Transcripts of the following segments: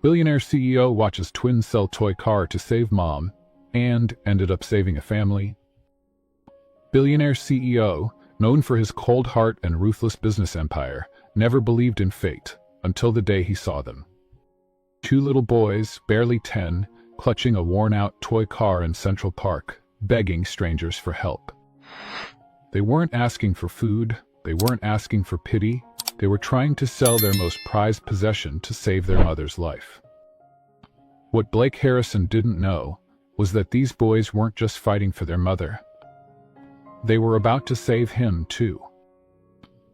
Billionaire CEO watches twins sell toy car to save mom, and ended up saving a family. Billionaire CEO, known for his cold heart and ruthless business empire, never believed in fate until the day he saw them. Two little boys, barely 10, clutching a worn-out toy car in Central Park, begging strangers for help. They weren't asking for food, they weren't asking for pity, they were trying to sell their most prized possession to save their mother's life. What Blake Harrison didn't know was that these boys weren't just fighting for their mother. They were about to save him too.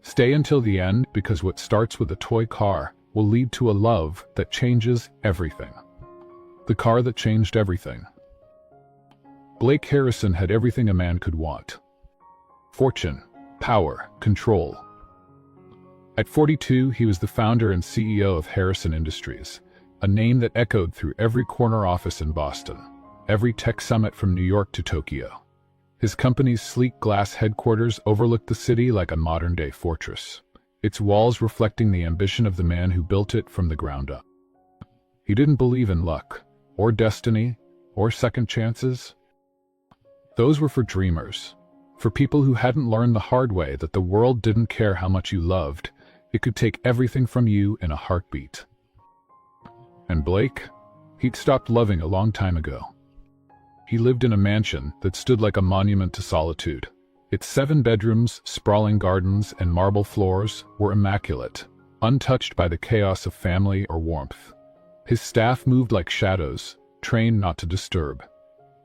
Stay until the end, because what starts with a toy car will lead to a love that changes everything. The car that changed everything. Blake Harrison had everything a man could want. Fortune, power, control. At 42, he was the founder and CEO of Harrison Industries, a name that echoed through every corner office in Boston, every tech summit from New York to Tokyo. His company's sleek glass headquarters overlooked the city like a modern-day fortress, its walls reflecting the ambition of the man who built it from the ground up. He didn't believe in luck, or destiny, or second chances. Those were for dreamers, for people who hadn't learned the hard way that the world didn't care how much you loved. It could take everything from you in a heartbeat. And Blake? He'd stopped loving a long time ago. He lived in a mansion that stood like a monument to solitude. Its 7 bedrooms, sprawling gardens, and marble floors were immaculate, untouched by the chaos of family or warmth. His staff moved like shadows, trained not to disturb.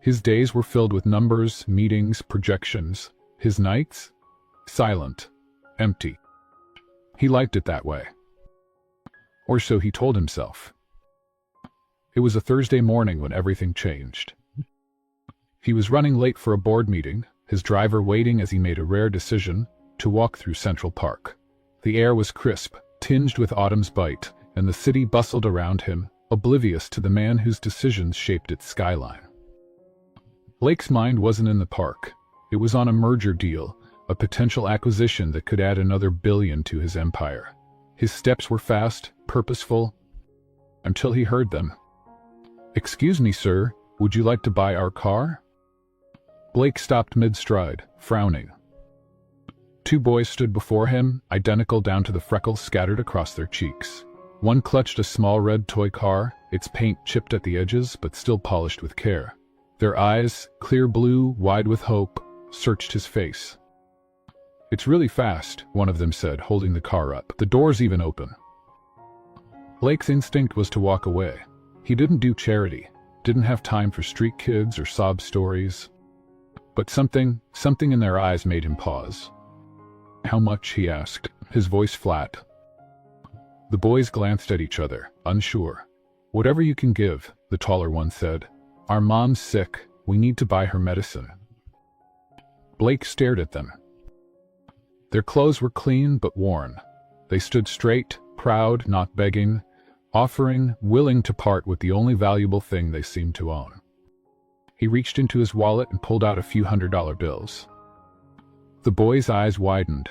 His days were filled with numbers, meetings, projections. His nights? Silent, empty. He liked it that way. Or so he told himself. It was a Thursday morning when everything changed. He was running late for a board meeting, his driver waiting as he made a rare decision to walk through Central Park. The air was crisp, tinged with autumn's bite, and the city bustled around him, oblivious to the man whose decisions shaped its skyline. Blake's mind wasn't in the park. It was on a merger deal, a potential acquisition that could add another billion to his empire. His steps were fast, purposeful, until he heard them. "Excuse me, sir, would you like to buy our car?" Blake stopped mid-stride, frowning. 2 boys stood before him, identical down to the freckles scattered across their cheeks. One clutched a small red toy car, its paint chipped at the edges but still polished with care. Their eyes, clear blue, wide with hope, searched his face. "It's really fast," one of them said, holding the car up. "The door's even open." Blake's instinct was to walk away. He didn't do charity, didn't have time for street kids or sob stories. But something in their eyes made him pause. "How much?" he asked, his voice flat. The boys glanced at each other, unsure. "Whatever you can give," the taller one said. "Our mom's sick, we need to buy her medicine." Blake stared at them. Their clothes were clean but worn. They stood straight, proud, not begging, offering, willing to part with the only valuable thing they seemed to own. He reached into his wallet and pulled out a few $100 bills. The boy's eyes widened.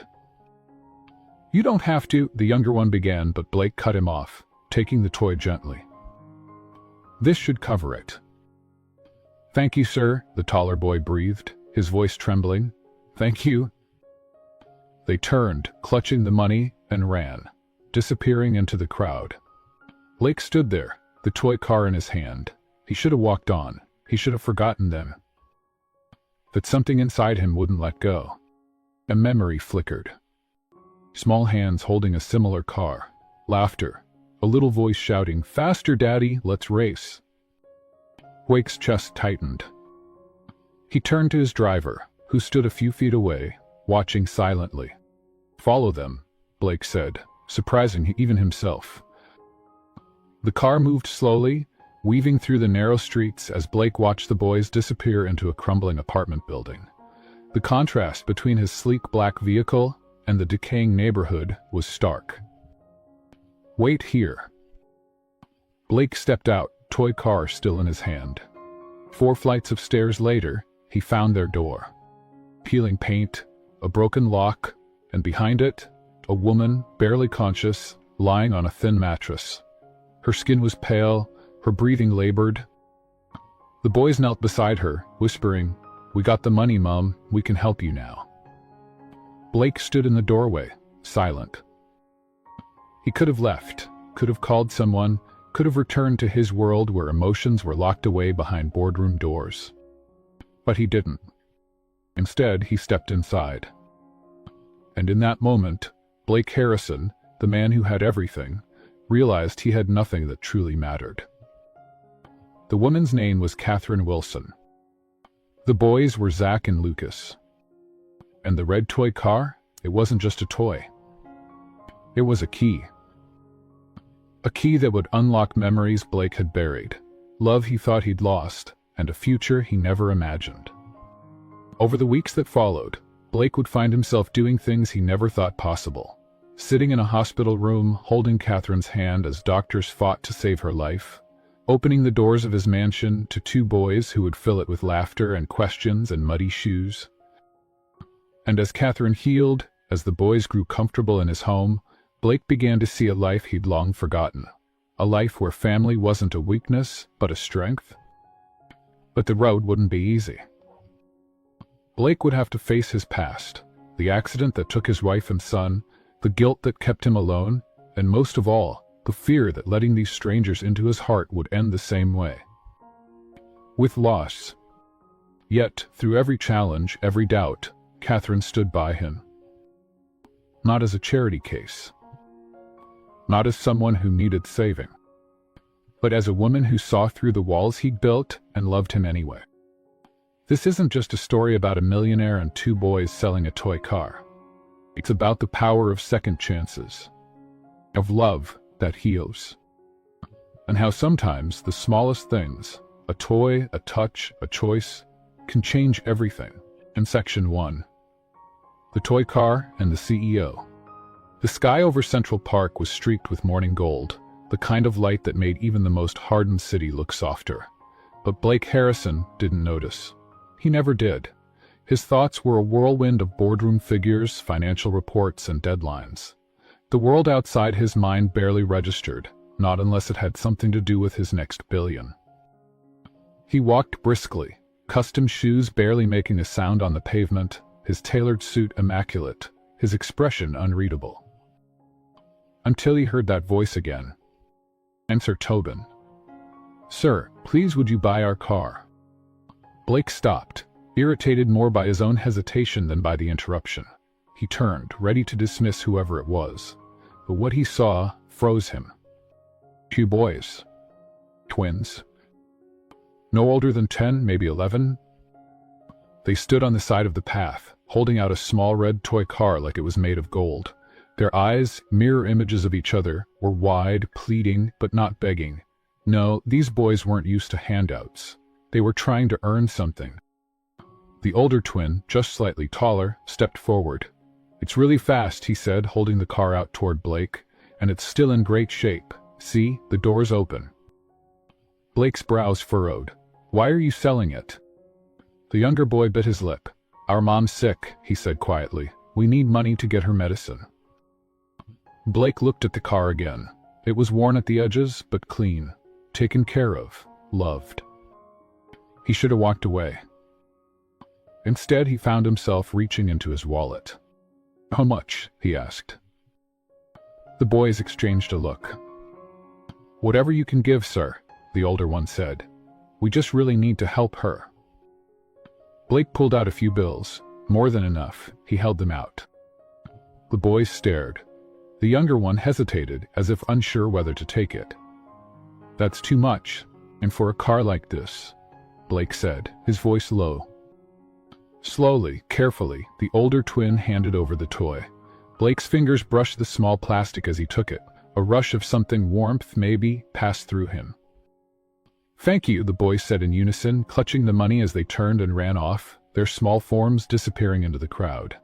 "You don't have to," the younger one began, but Blake cut him off, taking the toy gently. "This should cover it." "Thank you, sir," the taller boy breathed, his voice trembling. "Thank you." They turned, clutching the money, and ran, disappearing into the crowd. Blake stood there, the toy car in his hand. He should have walked on. He should have forgotten them. But something inside him wouldn't let go. A memory flickered. Small hands holding a similar car. Laughter. A little voice shouting, "Faster, Daddy, let's race." Blake's chest tightened. He turned to his driver, who stood a few feet away, watching silently. "Follow them," Blake said, surprising even himself. The car moved slowly, weaving through the narrow streets as Blake watched the boys disappear into a crumbling apartment building. The contrast between his sleek black vehicle and the decaying neighborhood was stark. "Wait here." Blake stepped out, toy car still in his hand. 4 flights of stairs later, he found their door. Peeling paint, a broken lock, and behind it, a woman, barely conscious, lying on a thin mattress. Her skin was pale, her breathing labored. The boys knelt beside her, whispering, "We got the money, Mom. We can help you now." Blake stood in the doorway, silent. He could have left, could have called someone, could have returned to his world where emotions were locked away behind boardroom doors. But he didn't. Instead, he stepped inside. And in that moment, Blake Harrison, the man who had everything, realized he had nothing that truly mattered. The woman's name was Catherine Wilson. The boys were Zach and Lucas. And the red toy car, it wasn't just a toy. It was a key. A key that would unlock memories Blake had buried, love he thought he'd lost, and a future he never imagined. Over the weeks that followed, Blake would find himself doing things he never thought possible. Sitting in a hospital room, holding Catherine's hand as doctors fought to save her life. Opening the doors of his mansion to two boys who would fill it with laughter and questions and muddy shoes. And as Catherine healed, as the boys grew comfortable in his home, Blake began to see a life he'd long forgotten. A life where family wasn't a weakness, but a strength. But the road wouldn't be easy. Blake would have to face his past, the accident that took his wife and son, the guilt that kept him alone, and most of all, the fear that letting these strangers into his heart would end the same way. With loss. Yet, through every challenge, every doubt, Catherine stood by him. Not as a charity case. Not as someone who needed saving. But as a woman who saw through the walls he'd built and loved him anyway. This isn't just a story about a millionaire and two boys selling a toy car. It's about the power of second chances. Of love that heals. And how sometimes the smallest things, a toy, a touch, a choice, can change everything. In Section 1. The toy car and the CEO. The sky over Central Park was streaked with morning gold, the kind of light that made even the most hardened city look softer. But Blake Harrison didn't notice. He never did. His thoughts were a whirlwind of boardroom figures, financial reports, and deadlines. The world outside his mind barely registered, not unless it had something to do with his next billion. He walked briskly, custom shoes barely making a sound on the pavement, his tailored suit immaculate, his expression unreadable. Until he heard that voice again. Enter Tobin. "Sir, please would you buy our car?" Blake stopped, irritated more by his own hesitation than by the interruption. He turned, ready to dismiss whoever it was. But what he saw froze him. Two boys. Twins. No older than 10, maybe 11. They stood on the side of the path, holding out a small red toy car like it was made of gold. Their eyes, mirror images of each other, were wide, pleading, but not begging. No, these boys weren't used to handouts. They were trying to earn something. The older twin, just slightly taller, stepped forward. "It's really fast," he said, holding the car out toward Blake, "and it's still in great shape. See, the door's open." Blake's brows furrowed. "Why are you selling it?" The younger boy bit his lip. "Our mom's sick," he said quietly. "We need money to get her medicine." Blake looked at the car again. It was worn at the edges, but clean. Taken care of. Loved. He should have walked away. Instead, he found himself reaching into his wallet. "How much?" he asked. The boys exchanged a look. "Whatever you can give, sir," the older one said. "We just really need to help her." Blake pulled out a few bills. More than enough. He held them out. The boys stared. The younger one hesitated, as if unsure whether to take it. "That's too much, and for a car like this," Blake said, his voice low. Slowly, carefully, the older twin handed over the toy. Blake's fingers brushed the small plastic as he took it. A rush of something warmth, maybe, passed through him. "Thank you," the boys said in unison, clutching the money as they turned and ran off, their small forms disappearing into the crowd.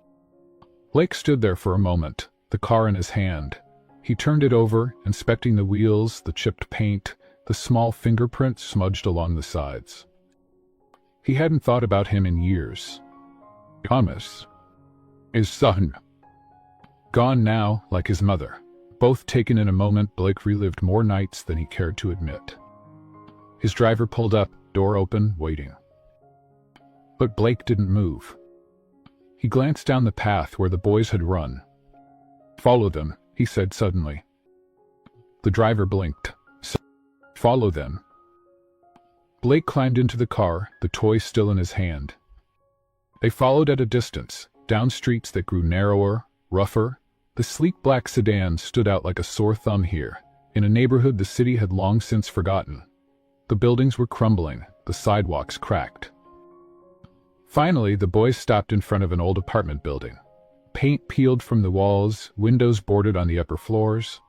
Blake stood there for a moment, the car in his hand. He turned it over, inspecting the wheels, the chipped paint, the small fingerprints smudged along the sides. He hadn't thought about him in years. Thomas. His son. Gone now, like his mother. Both taken in a moment, Blake relived more nights than he cared to admit. His driver pulled up, door open, waiting. But Blake didn't move. He glanced down the path where the boys had run. "Follow them," he said suddenly. The driver blinked. "Follow them." Blake climbed into the car, the toy still in his hand. They followed at a distance, down streets that grew narrower, rougher. The sleek black sedan stood out like a sore thumb here, in a neighborhood the city had long since forgotten. The buildings were crumbling, the sidewalks cracked. Finally, the boys stopped in front of an old apartment building. Paint peeled from the walls, windows boarded on the upper floors.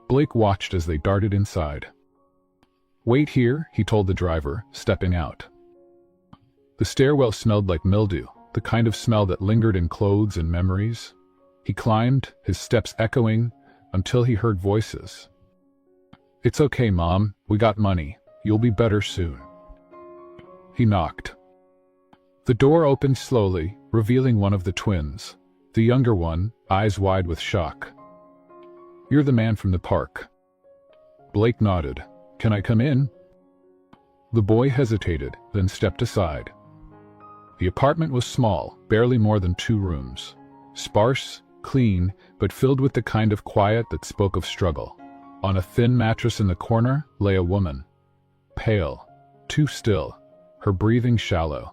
Blake watched as they darted inside. "Wait here," he told the driver, stepping out. The stairwell smelled like mildew, the kind of smell that lingered in clothes and memories. He climbed, his steps echoing, until he heard voices. "It's okay, Mom. We got money. You'll be better soon." He knocked. The door opened slowly, revealing one of the twins, the younger one, eyes wide with shock. "You're the man from the park." Blake nodded. "Can I come in?" The boy hesitated, then stepped aside. The apartment was small, barely more than 2 rooms. Sparse, clean, but filled with the kind of quiet that spoke of struggle. On a thin mattress in the corner lay a woman. Pale, too still, her breathing shallow.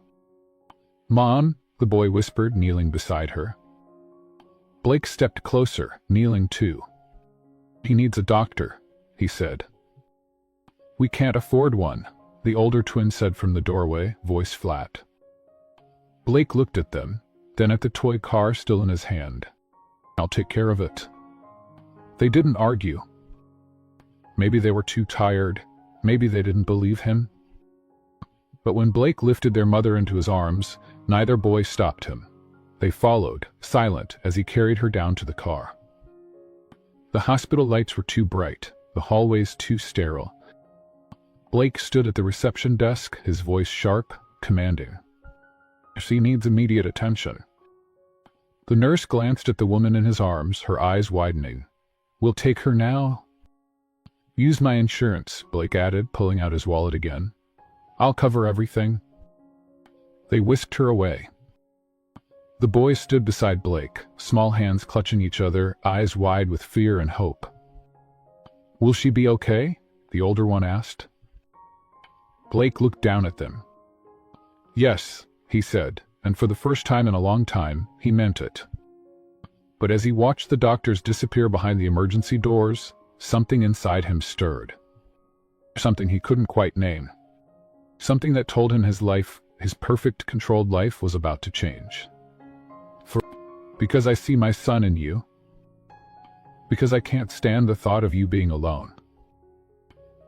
"Mom," the boy whispered, kneeling beside her. Blake stepped closer, kneeling too. "He needs a doctor," he said. "We can't afford one," the older twin said from the doorway, voice flat. Blake looked at them, then at the toy car still in his hand. "I'll take care of it." They didn't argue. Maybe they were too tired, maybe they didn't believe him. But when Blake lifted their mother into his arms, neither boy stopped him. They followed, silent, as he carried her down to the car. The hospital lights were too bright, the hallways too sterile. Blake stood at the reception desk, his voice sharp, commanding. "She needs immediate attention." The nurse glanced at the woman in his arms, her eyes widening. "We'll take her now?" "Use my insurance," Blake added, pulling out his wallet again. "I'll cover everything." They whisked her away. The boys stood beside Blake, small hands clutching each other, eyes wide with fear and hope. "Will she be okay?" the older one asked. Blake looked down at them. "Yes," he said, and for the first time in a long time, he meant it. But as he watched the doctors disappear behind the emergency doors, something inside him stirred. Something he couldn't quite name. Something that told him his life, his perfect, controlled life, was about to change. Because I see my son in you. Because I can't stand the thought of you being alone.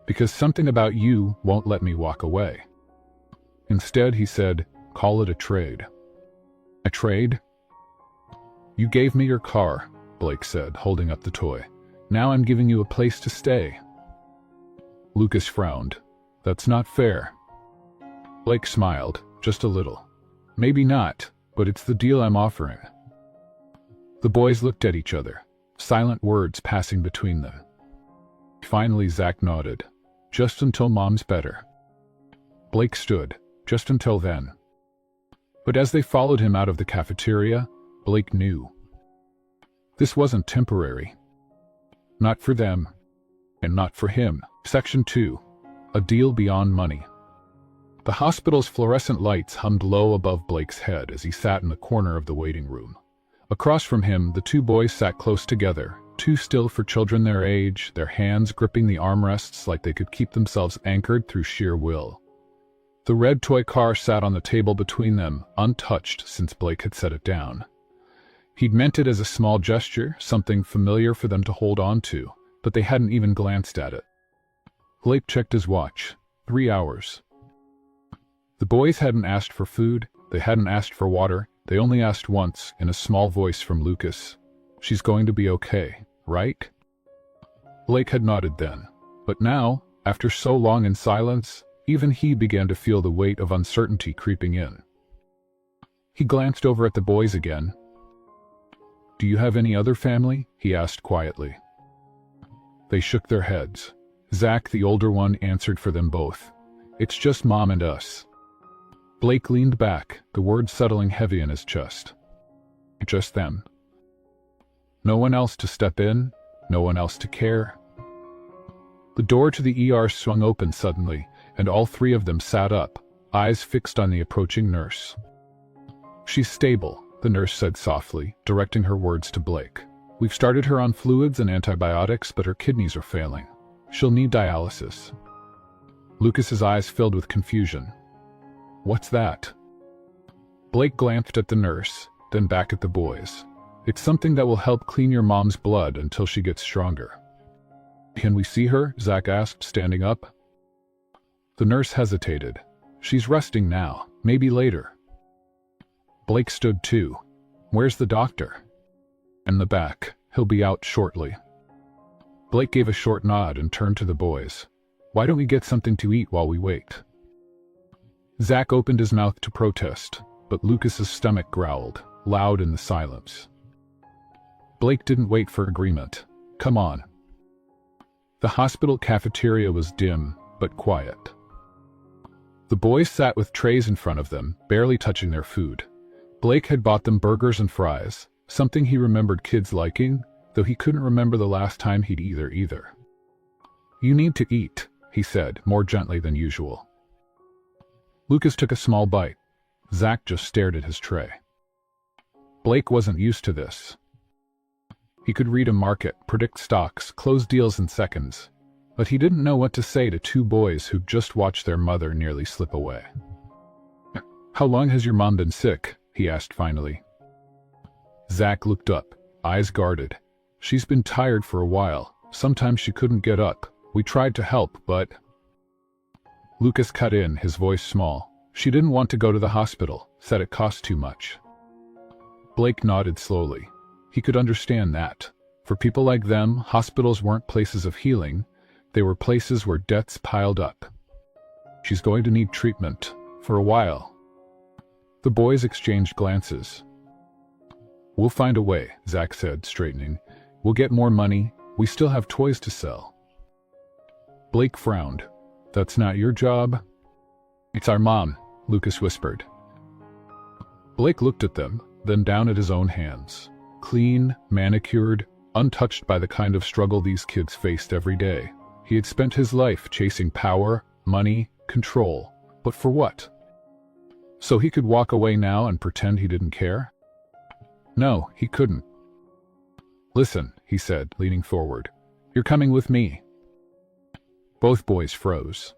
Because something about you won't let me walk away. Instead, he said, "Call it a trade." "A trade?" "You gave me your car," Blake said, holding up the toy. "Now I'm giving you a place to stay." Lucas frowned. "That's not fair." Blake smiled, just a little. "Maybe not, but it's the deal I'm offering." The boys looked at each other, silent words passing between them. Finally, Zach nodded. "Just until Mom's better." Blake stood. Just until then. But as they followed him out of the cafeteria, Blake knew. This wasn't temporary. Not for them. And not for him. Section 2. A deal beyond money. The hospital's fluorescent lights hummed low above Blake's head as he sat in the corner of the waiting room. Across from him, the 2 boys sat close together, too still for children their age, their hands gripping the armrests like they could keep themselves anchored through sheer will. The red toy car sat on the table between them, untouched since Blake had set it down. He'd meant it as a small gesture, something familiar for them to hold on to, but they hadn't even glanced at it. Blake checked his watch. 3 hours. The boys hadn't asked for food, they hadn't asked for water, they only asked once, in a small voice from Lucas. "She's going to be okay, right?" Blake had nodded then, but now, after so long in silence, even he began to feel the weight of uncertainty creeping in. He glanced over at the boys again. "Do you have any other family?" he asked quietly. They shook their heads. Zach, the older one, answered for them both. "It's just Mom and us." Blake leaned back, the words settling heavy in his chest. Just them. No one else to step in, no one else to care. The door to the ER swung open suddenly, and all three of them sat up, eyes fixed on the approaching nurse. "She's stable," the nurse said softly, directing her words to Blake. "We've started her on fluids and antibiotics, but her kidneys are failing. She'll need dialysis." Lucas's eyes filled with confusion. "What's that?" Blake glanced at the nurse, then back at the boys. "It's something that will help clean your mom's blood until she gets stronger." "Can we see her?" Zach asked, standing up. The nurse hesitated. "She's resting now, maybe later." Blake stood too. "Where's the doctor?" "In the back. He'll be out shortly." Blake gave a short nod and turned to the boys. "Why don't we get something to eat while we wait?" Zach opened his mouth to protest, but Lucas's stomach growled, loud in the silence. Blake didn't wait for agreement. "Come on." The hospital cafeteria was dim, but quiet. The boys sat with trays in front of them, barely touching their food. Blake had bought them burgers and fries, something he remembered kids liking, though he couldn't remember the last time he'd either. "You need to eat," he said, more gently than usual. Lucas took a small bite. Zach just stared at his tray. Blake wasn't used to this. He could read a market, predict stocks, close deals in seconds, but he didn't know what to say to two boys who'd just watched their mother nearly slip away. "How long has your mom been sick?" he asked finally. Zach looked up, eyes guarded. "She's been tired for a while. Sometimes she couldn't get up. We tried to help, but—" Lucas cut in, his voice small. "She didn't want to go to the hospital, said it cost too much." Blake nodded slowly. He could understand that. For people like them, hospitals weren't places of healing. They were places where debts piled up. "She's going to need treatment. For a while." The boys exchanged glances. "We'll find a way," Zach said, straightening. "We'll get more money. We still have toys to sell." Blake frowned. "That's not your job?" "It's our mom," Lucas whispered. Blake looked at them, then down at his own hands. Clean, manicured, untouched by the kind of struggle these kids faced every day. He had spent his life chasing power, money, control. But for what? So he could walk away now and pretend he didn't care? No, he couldn't. "Listen," he said, leaning forward. "You're coming with me." Both boys froze.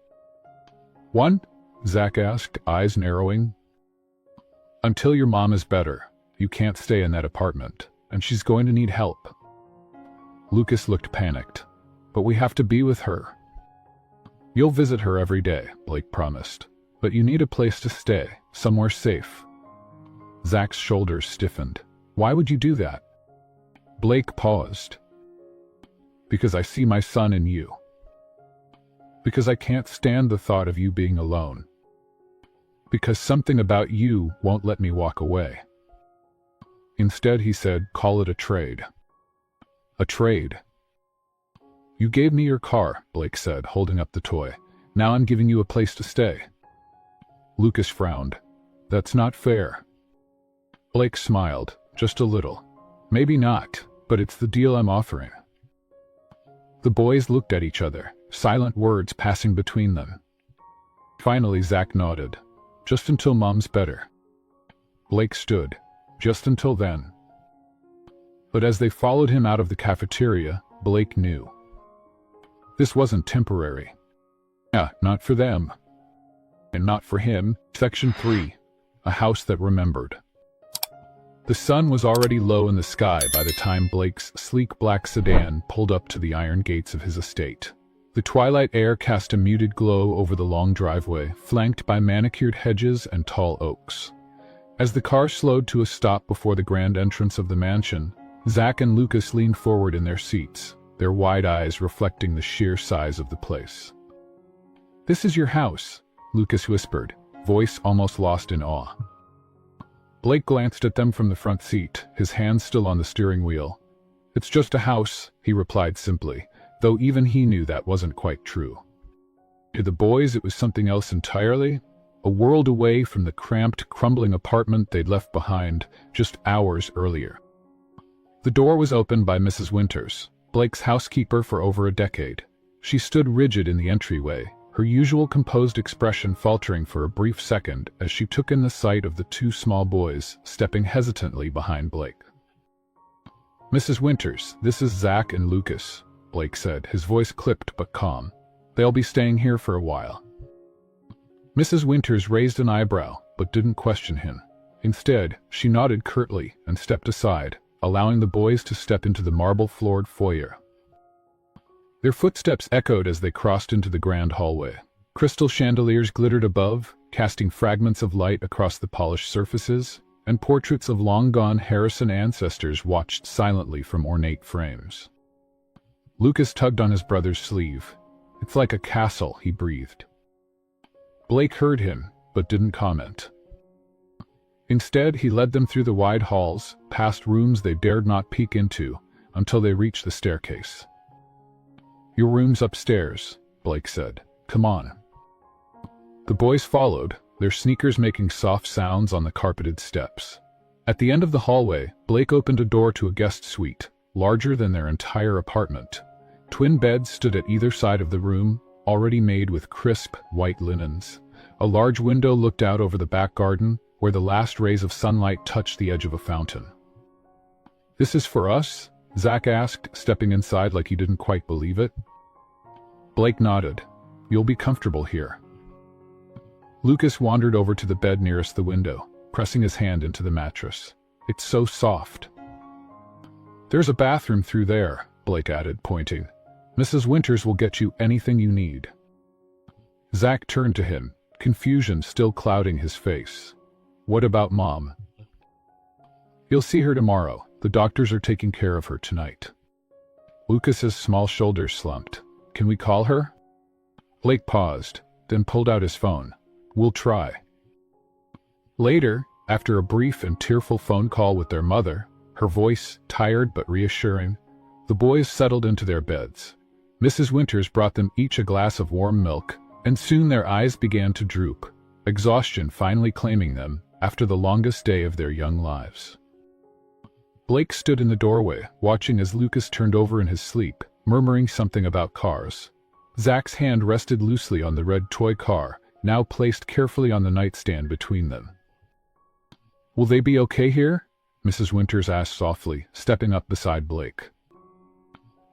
"One?" Zach asked, eyes narrowing. "Until your mom is better. You can't stay in that apartment, and she's going to need help." Lucas looked panicked. "But we have to be with her." "You'll visit her every day," Blake promised. "But you need a place to stay, somewhere safe." Zach's shoulders stiffened. "Why would you do that?" Blake paused. "Because I see my son in you. Because I can't stand the thought of you being alone. Because something about you won't let me walk away." Instead, he said, "Call it a trade." "A trade?" "You gave me your car," Blake said, holding up the toy. "Now I'm giving you a place to stay." Lucas frowned. "That's not fair." Blake smiled, just a little. "Maybe not, but it's the deal I'm offering." The boys looked at each other, silent words passing between them. Finally, Zach nodded. "Just until Mom's better." Blake stood. "Just until then." But as they followed him out of the cafeteria, Blake knew. This wasn't temporary. Yeah, not for them. And not for him. Section 3. A house that remembered. The sun was already low in the sky by the time Blake's sleek black sedan pulled up to the iron gates of his estate. The twilight air cast a muted glow over the long driveway, flanked by manicured hedges and tall oaks. As the car slowed to a stop before the grand entrance of the mansion, Zach and Lucas leaned forward in their seats, their wide eyes reflecting the sheer size of the place. "This is your house," Lucas whispered, voice almost lost in awe. Blake glanced at them from the front seat, his hands still on the steering wheel. "It's just a house," he replied simply, though even he knew that wasn't quite true. To the boys, it was something else entirely, a world away from the cramped, crumbling apartment they'd left behind just hours earlier. The door was opened by Mrs. Winters, Blake's housekeeper for over a decade. She stood rigid in the entryway, her usual composed expression faltering for a brief second as she took in the sight of the two small boys stepping hesitantly behind Blake. "Mrs. Winters, this is Zach and Lucas," Blake said, his voice clipped but calm. "They'll be staying here for a while." Mrs. Winters raised an eyebrow, but didn't question him. Instead, she nodded curtly and stepped aside, allowing the boys to step into the marble-floored foyer. Their footsteps echoed as they crossed into the grand hallway. Crystal chandeliers glittered above, casting fragments of light across the polished surfaces, and portraits of long-gone Harrison ancestors watched silently from ornate frames. Lucas tugged on his brother's sleeve. "It's like a castle," he breathed. Blake heard him, but didn't comment. Instead, he led them through the wide halls, past rooms they dared not peek into, until they reached the staircase. "Your room's upstairs," Blake said. "Come on." The boys followed, their sneakers making soft sounds on the carpeted steps. At the end of the hallway, Blake opened a door to a guest suite, larger than their entire apartment. Twin beds stood at either side of the room, already made with crisp, white linens. A large window looked out over the back garden, where the last rays of sunlight touched the edge of a fountain. "This is for us?" Zach asked, stepping inside like he didn't quite believe it. Blake nodded. "You'll be comfortable here." Lucas wandered over to the bed nearest the window, pressing his hand into the mattress. "It's so soft." "There's a bathroom through there," Blake added, pointing. "Mrs. Winters will get you anything you need." Zach turned to him, confusion still clouding his face. "What about Mom?" "You'll see her tomorrow. The doctors are taking care of her tonight." Lucas's small shoulders slumped. "Can we call her?" Blake paused, then pulled out his phone. "We'll try." Later, after a brief and tearful phone call with their mother, her voice tired but reassuring, the boys settled into their beds. Mrs. Winters brought them each a glass of warm milk, and soon their eyes began to droop, exhaustion finally claiming them after the longest day of their young lives. Blake stood in the doorway, watching as Lucas turned over in his sleep, murmuring something about cars. Zach's hand rested loosely on the red toy car, now placed carefully on the nightstand between them. "Will they be okay here?" Mrs. Winters asked softly, stepping up beside Blake.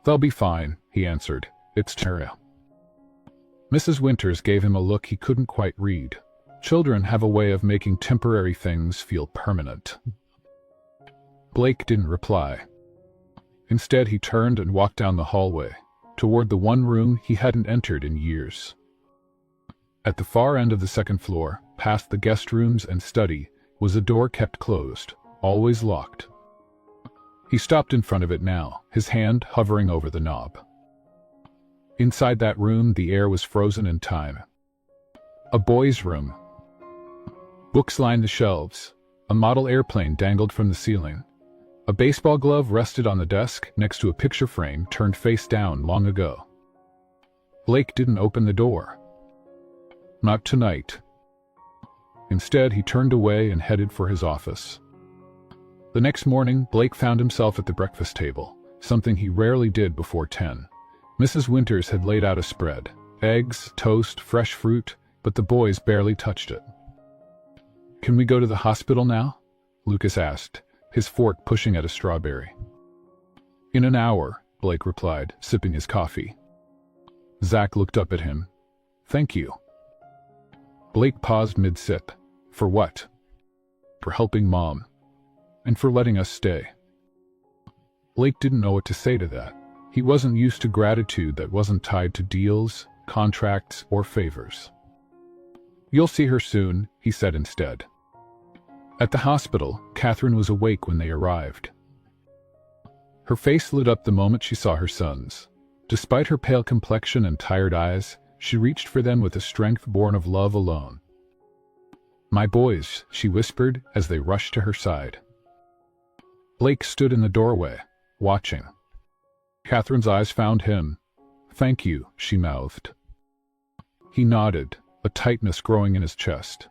"They'll be fine," he answered. "It's Tara." Mrs. Winters gave him a look he couldn't quite read. Children have a way of making temporary things feel permanent. Blake didn't reply. Instead, he turned and walked down the hallway, toward the one room he hadn't entered in years. At the far end of the second floor, past the guest rooms and study, was a door kept closed, always locked. He stopped in front of it now, his hand hovering over the knob. Inside that room, the air was frozen in time. A boy's room. Books lined the shelves. A model airplane dangled from the ceiling. A baseball glove rested on the desk next to a picture frame turned face down long ago. Blake didn't open the door. Not tonight. Instead, he turned away and headed for his office. The next morning, Blake found himself at the breakfast table, something he rarely did before 10. Mrs. Winters had laid out a spread. Eggs, toast, fresh fruit, but the boys barely touched it. "Can we go to the hospital now?" Lucas asked, his fork pushing at a strawberry. "In an hour," Blake replied, sipping his coffee. Zach looked up at him. "Thank you." Blake paused mid-sip. "For what?" "For helping Mom. And for letting us stay." Blake didn't know what to say to that. He wasn't used to gratitude that wasn't tied to deals, contracts, or favors. "You'll see her soon," he said instead. At the hospital, Catherine was awake when they arrived. Her face lit up the moment she saw her sons. Despite her pale complexion and tired eyes, she reached for them with a strength born of love alone. "My boys," she whispered as they rushed to her side. Blake stood in the doorway, watching. Catherine's eyes found him. "Thank you," she mouthed. He nodded, a tightness growing in his chest.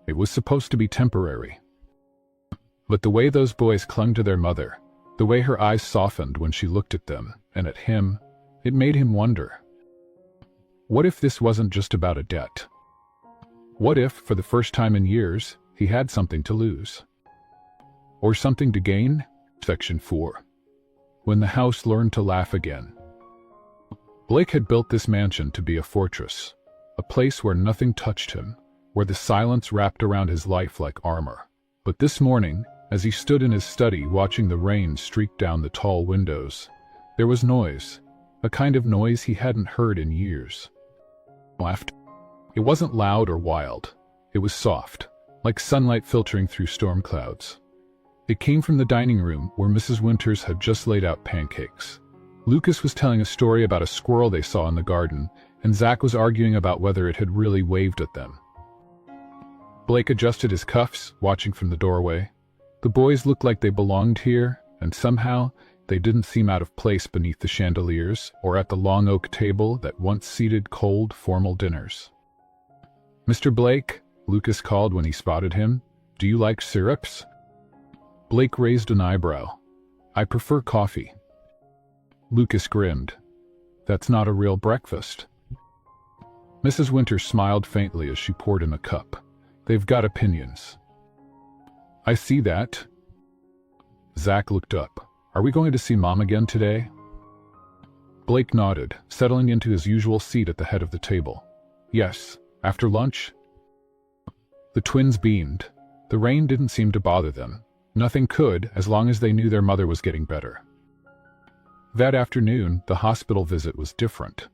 It was supposed to be temporary. But the way those boys clung to their mother, the way her eyes softened when she looked at them, and at him, it made him wonder. What if this wasn't just about a debt? What if, for the first time in years, he had something to lose? Or something to gain? Section 4. When the house learned to laugh again. Blake had built this mansion to be a fortress, a place where nothing touched him, where the silence wrapped around his life like armor. But this morning, as he stood in his study watching the rain streak down the tall windows, there was noise, a kind of noise he hadn't heard in years. Laughed. It wasn't loud or wild. It was soft, like sunlight filtering through storm clouds. It came from the dining room where Mrs. Winters had just laid out pancakes. Lucas was telling a story about a squirrel they saw in the garden, and Zach was arguing about whether it had really waved at them. Blake adjusted his cuffs, watching from the doorway. The boys looked like they belonged here, and somehow they didn't seem out of place beneath the chandeliers or at the long oak table that once seated cold, formal dinners. "Mr. Blake," Lucas called when he spotted him, "do you like syrups?" Blake raised an eyebrow. "I prefer coffee." Lucas grinned. "That's not a real breakfast." Mrs. Winters smiled faintly as she poured him a cup. "They've got opinions." "I see that." Zach looked up. "Are we going to see Mom again today?" Blake nodded, settling into his usual seat at the head of the table. "Yes, after lunch." The twins beamed. The rain didn't seem to bother them. Nothing could, as long as they knew their mother was getting better. That afternoon, the hospital visit was different.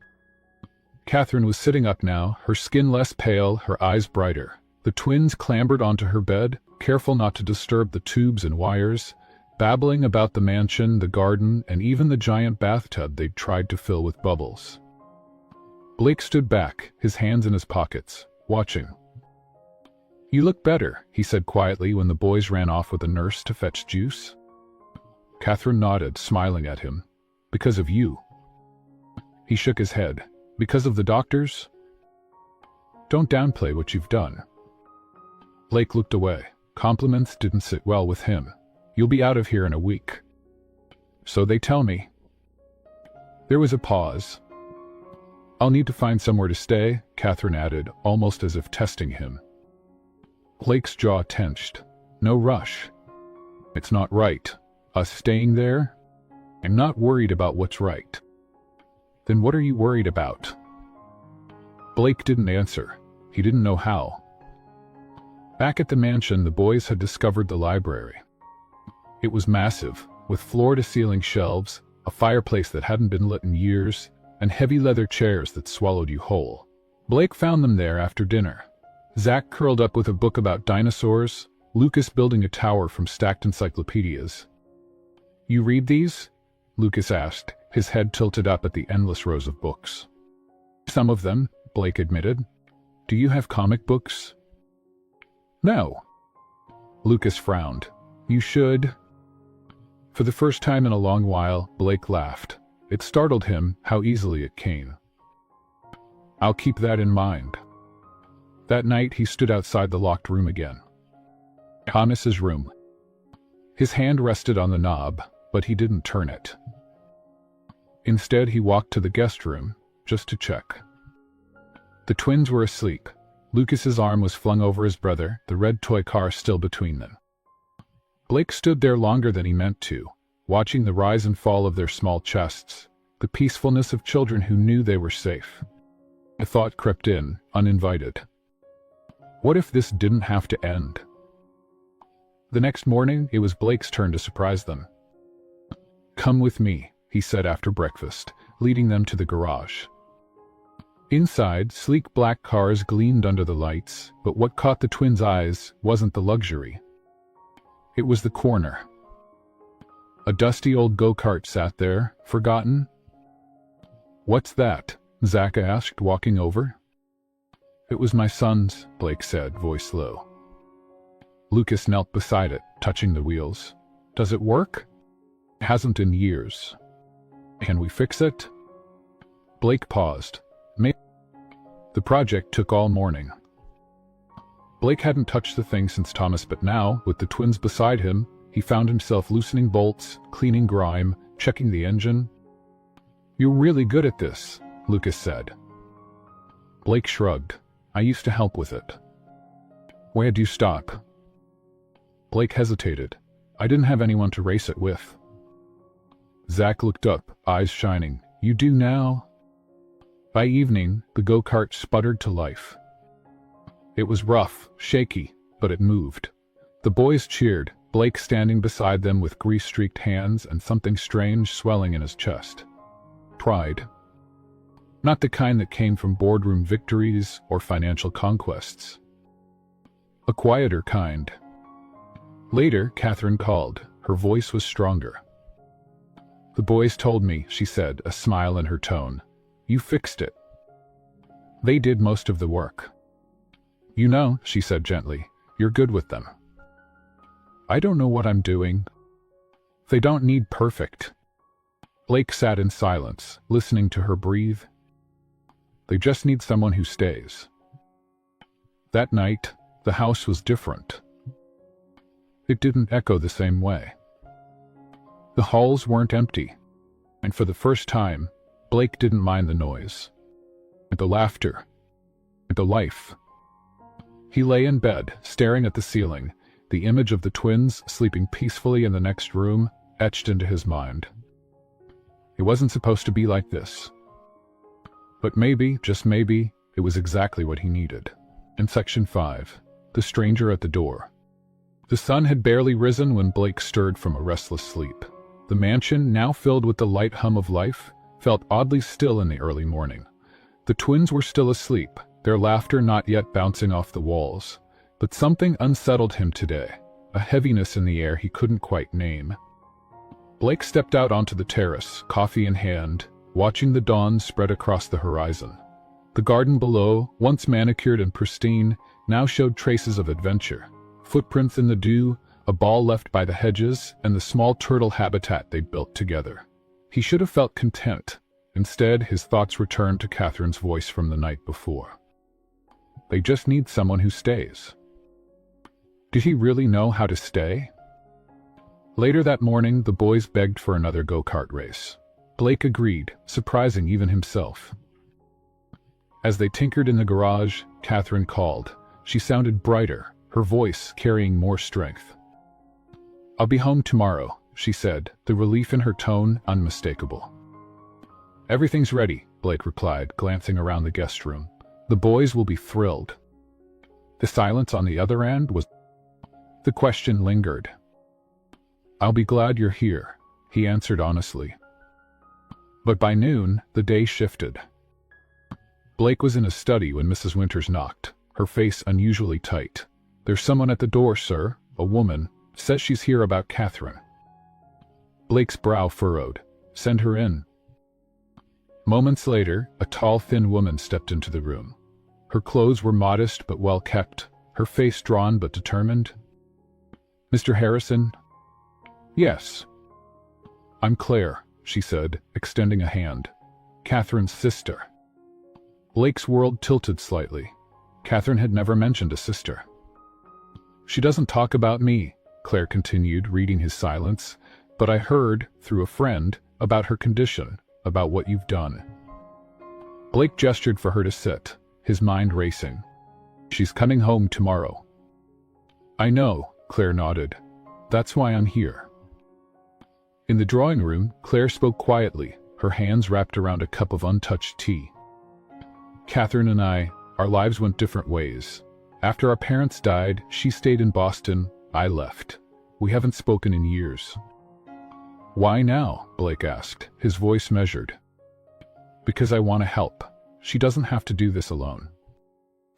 Catherine was sitting up now, her skin less pale, her eyes brighter. The twins clambered onto her bed, careful not to disturb the tubes and wires, babbling about the mansion, the garden, and even the giant bathtub they'd tried to fill with bubbles. Blake stood back, his hands in his pockets, watching. "You look better," he said quietly when the boys ran off with a nurse to fetch juice. Catherine nodded, smiling at him. "Because of you." He shook his head. "Because of the doctors?" "Don't downplay what you've done." Blake looked away. Compliments didn't sit well with him. "You'll be out of here in a week." "So they tell me." There was a pause. "I'll need to find somewhere to stay," Catherine added, almost as if testing him. Blake's jaw tensed. "No rush. It's not right. Us staying there? I'm not worried about what's right." "Then what are you worried about?" Blake didn't answer. He didn't know how. Back at the mansion, the boys had discovered the library. It was massive, with floor-to-ceiling shelves, a fireplace that hadn't been lit in years, and heavy leather chairs that swallowed you whole. Blake found them there after dinner. Zach curled up with a book about dinosaurs, Lucas building a tower from stacked encyclopedias. "You read these?" Lucas asked, his head tilted up at the endless rows of books. "Some of them," Blake admitted. "Do you have comic books?" "No." Lucas frowned. "You should." For the first time in a long while, Blake laughed. It startled him how easily it came. "I'll keep that in mind." That night he stood outside the locked room again. Thomas's room. His hand rested on the knob, but he didn't turn it. Instead he walked to the guest room, just to check. The twins were asleep. Lucas's arm was flung over his brother, the red toy car still between them. Blake stood there longer than he meant to, watching the rise and fall of their small chests, the peacefulness of children who knew they were safe. A thought crept in, uninvited. What if this didn't have to end? The next morning, it was Blake's turn to surprise them. "Come with me," he said after breakfast, leading them to the garage. Inside, sleek black cars gleamed under the lights, but what caught the twins' eyes wasn't the luxury. It was the corner. A dusty old go-kart sat there, forgotten. "What's that?" Zach asked, walking over. It was my son's, Blake said, voice low. Lucas knelt beside it, touching the wheels. Does it work? It hasn't in years. Can we fix it? Blake paused. Maybe. The project took all morning. Blake hadn't touched the thing since Thomas, but now, with the twins beside him, he found himself loosening bolts, cleaning grime, checking the engine. You're really good at this, Lucas said. Blake shrugged. I used to help with it. Where'd you stop? Blake hesitated. I didn't have anyone to race it with. Zach looked up, eyes shining. You do now? By evening, the go-kart sputtered to life. It was rough, shaky, but it moved. The boys cheered, Blake standing beside them with grease-streaked hands and something strange swelling in his chest. Pride. Not the kind that came from boardroom victories or financial conquests. A quieter kind. Later, Catherine called. Her voice was stronger. The boys told me, she said, a smile in her tone. You fixed it. They did most of the work. You know, she said gently, you're good with them. I don't know what I'm doing. They don't need perfect. Blake sat in silence, listening to her breathe. They just need someone who stays. That night, the house was different. It didn't echo the same way. The halls weren't empty, and for the first time, Blake didn't mind the noise, and the laughter, and the life. He lay in bed, staring at the ceiling, the image of the twins sleeping peacefully in the next room etched into his mind. It wasn't supposed to be like this. But maybe, just maybe, it was exactly what he needed. In Section 5, the stranger at the door. The sun had barely risen when Blake stirred from a restless sleep. The mansion, now filled with the light hum of life, felt oddly still in the early morning. The twins were still asleep, their laughter not yet bouncing off the walls. But something unsettled him today, a heaviness in the air he couldn't quite name. Blake stepped out onto the terrace, coffee in hand, watching the dawn spread across the horizon. The garden below, once manicured and pristine, now showed traces of adventure. Footprints in the dew, a ball left by the hedges, and the small turtle habitat they'd built together. He should have felt content. Instead, his thoughts returned to Catherine's voice from the night before. They just need someone who stays. Did he really know how to stay? Later that morning, the boys begged for another go-kart race. Blake agreed, surprising even himself. As they tinkered in the garage, Catherine called. She sounded brighter, her voice carrying more strength. I'll be home tomorrow, she said, the relief in her tone unmistakable. Everything's ready, Blake replied, glancing around the guest room. The boys will be thrilled. The silence on the other end was... The question lingered. I'll be glad you're here, he answered honestly. But by noon, the day shifted. Blake was in his study when Mrs. Winters knocked, her face unusually tight. There's someone at the door, sir, a woman, says she's here about Catherine. Blake's brow furrowed. Send her in. Moments later, a tall, thin woman stepped into the room. Her clothes were modest but well kept, her face drawn but determined. Mr. Harrison? Yes. I'm Claire, she said, extending a hand. Catherine's sister. Blake's world tilted slightly. Catherine had never mentioned a sister. She doesn't talk about me, Claire continued, reading his silence, but I heard, through a friend, about her condition, about what you've done. Blake gestured for her to sit, his mind racing. She's coming home tomorrow. I know, Claire nodded. That's why I'm here. In the drawing room, Claire spoke quietly, her hands wrapped around a cup of untouched tea. Catherine and our lives went different ways. After our parents died, she stayed in Boston, I left. We haven't spoken in years. Why now? Blake asked, his voice measured. Because I want to help. She doesn't have to do this alone.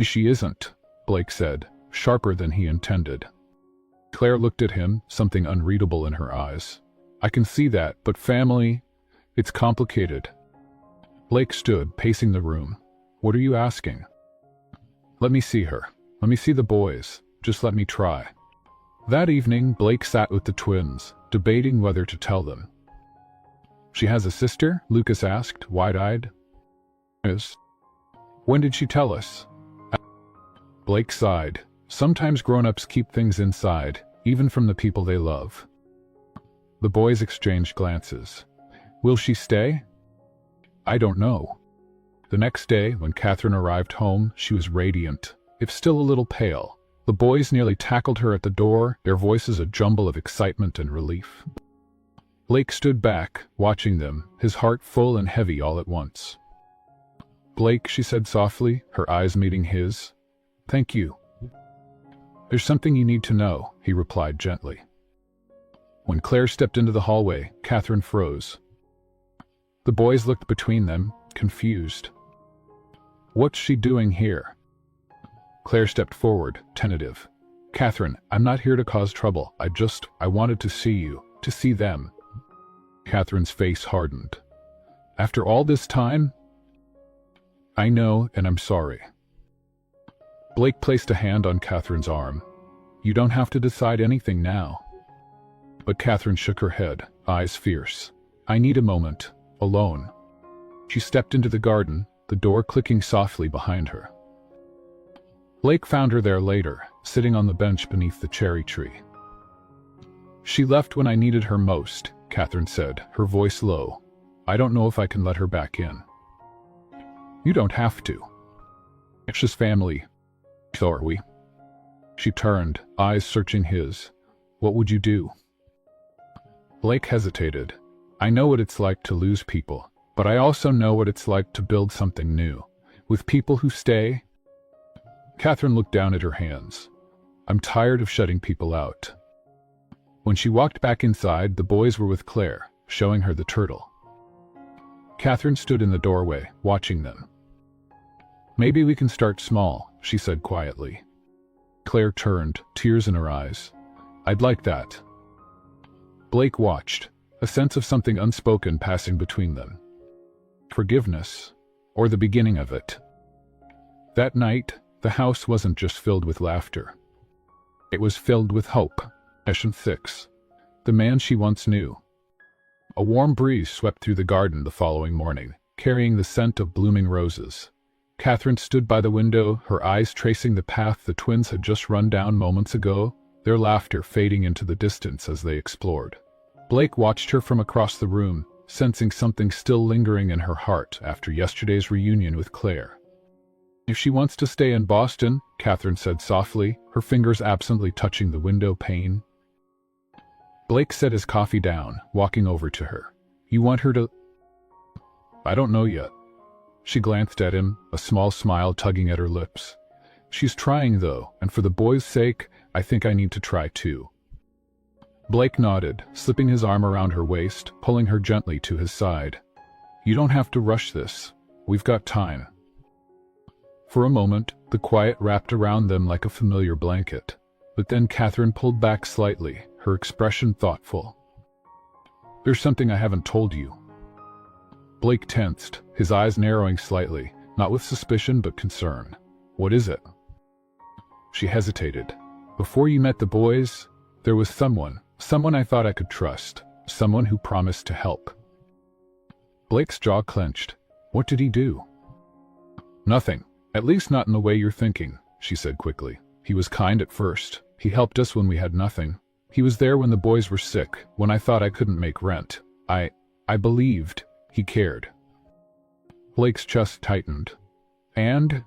She isn't, Blake said, sharper than he intended. Claire looked at him, something unreadable in her eyes. I can see that, but family, it's complicated. Blake stood, pacing the room. What are you asking? Let me see her. Let me see the boys. Just let me try. That evening, Blake sat with the twins, debating whether to tell them. She has a sister? Lucas asked, wide-eyed. Yes. When did she tell us? Blake sighed. Sometimes grown-ups keep things inside, even from the people they love. The boys exchanged glances. Will she stay? I don't know. The next day, when Catherine arrived home, she was radiant, if still a little pale. The boys nearly tackled her at the door, their voices a jumble of excitement and relief. Blake stood back, watching them, his heart full and heavy all at once. Blake, she said softly, her eyes meeting his. Thank you. There's something you need to know, he replied gently. When Claire stepped into the hallway, Catherine froze. The boys looked between them, confused. What's she doing here? Claire stepped forward, tentative. Catherine, I'm not here to cause trouble. I wanted to see you, to see them. Catherine's face hardened. After all this time? I know, and I'm sorry. Blake placed a hand on Catherine's arm. You don't have to decide anything now. But Catherine shook her head, eyes fierce. I need a moment, alone. She stepped into the garden, the door clicking softly behind her. Blake found her there later, sitting on the bench beneath the cherry tree. She left when I needed her most, Catherine said, her voice low. I don't know if I can let her back in. You don't have to. It's just family. So are we. She turned, eyes searching his. What would you do? Blake hesitated. I know what it's like to lose people, but I also know what it's like to build something new, with people who stay. Catherine looked down at her hands. I'm tired of shutting people out. When she walked back inside, the boys were with Claire, showing her the turtle. Catherine stood in the doorway, watching them. Maybe we can start small, she said quietly. Claire turned, tears in her eyes. I'd like that. Blake watched, a sense of something unspoken passing between them. Forgiveness, or the beginning of it. That night, the house wasn't just filled with laughter. It was filled with hope. Session 6. The man she once knew. A warm breeze swept through the garden the following morning, carrying the scent of blooming roses. Catherine stood by the window, her eyes tracing the path the twins had just run down moments ago, their laughter fading into the distance as they explored. Blake watched her from across the room, sensing something still lingering in her heart after yesterday's reunion with Claire. If she wants to stay in Boston, Catherine said softly, her fingers absently touching the window pane. Blake set his coffee down, walking over to her. You want her to... I don't know yet. She glanced at him, a small smile tugging at her lips. She's trying though, and for the boys' sake, I think I need to try too. Blake nodded, slipping his arm around her waist, pulling her gently to his side. You don't have to rush this. We've got time. For a moment, the quiet wrapped around them like a familiar blanket. But then Catherine pulled back slightly, her expression thoughtful. There's something I haven't told you. Blake tensed, his eyes narrowing slightly, not with suspicion but concern. What is it? She hesitated. Before you met the boys, there was someone I thought I could trust, someone who promised to help. Blake's jaw clenched. What did he do? Nothing, at least not in the way you're thinking, she said quickly. He was kind at first. He helped us when we had nothing. He was there when the boys were sick, when I thought I couldn't make rent. I believed he cared. Blake's chest tightened. And?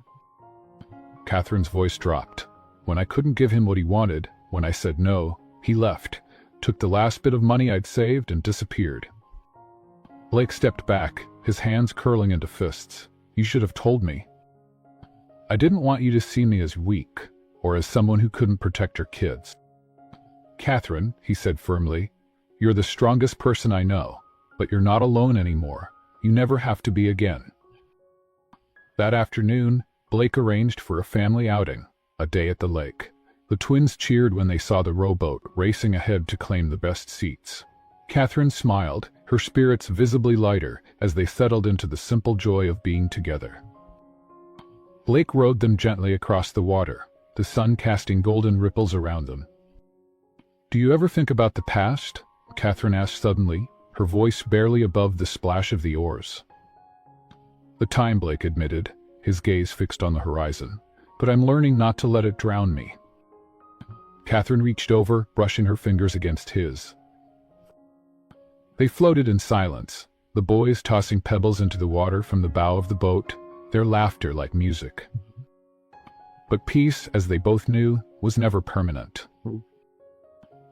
Catherine's voice dropped. When I couldn't give him what he wanted, when I said no, he left, took the last bit of money I'd saved and disappeared. Blake stepped back, his hands curling into fists. You should have told me. I didn't want you to see me as weak, or as someone who couldn't protect her kids. Catherine, he said firmly, you're the strongest person I know, but you're not alone anymore. You never have to be again. That afternoon, Blake arranged for a family outing, a day at the lake. The twins cheered when they saw the rowboat racing ahead to claim the best seats. Catherine smiled, her spirits visibly lighter as they settled into the simple joy of being together. Blake rowed them gently across the water, the sun casting golden ripples around them. "Do you ever think about the past?" Catherine asked suddenly, her voice barely above the splash of the oars. "The time," Blake admitted, his gaze fixed on the horizon. "But I'm learning not to let it drown me." Catherine reached over, brushing her fingers against his. They floated in silence, the boys tossing pebbles into the water from the bow of the boat, their laughter like music. But peace, as they both knew, was never permanent.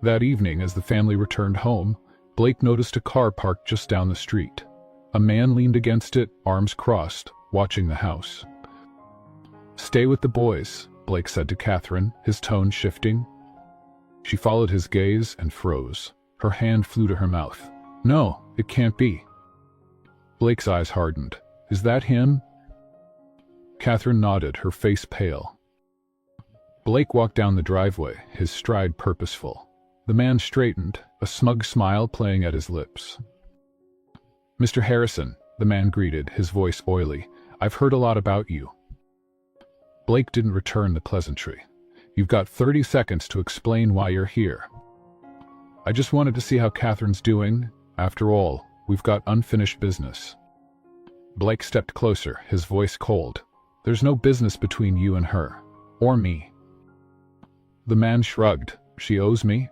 That evening, as the family returned home, Blake noticed a car parked just down the street. A man leaned against it, arms crossed, watching the house. "Stay with the boys," Blake said to Catherine, his tone shifting. She followed his gaze and froze. Her hand flew to her mouth. "No, it can't be." Blake's eyes hardened. "Is that him?" Catherine nodded, her face pale. Blake walked down the driveway, his stride purposeful. The man straightened, a smug smile playing at his lips. "Mr. Harrison," the man greeted, his voice oily, "I've heard a lot about you." Blake didn't return the pleasantry. "You've got 30 seconds to explain why you're here." "I just wanted to see how Catherine's doing. After all, we've got unfinished business." Blake stepped closer, his voice cold. "There's no business between you and her. Or me." The man shrugged. "She owes me?"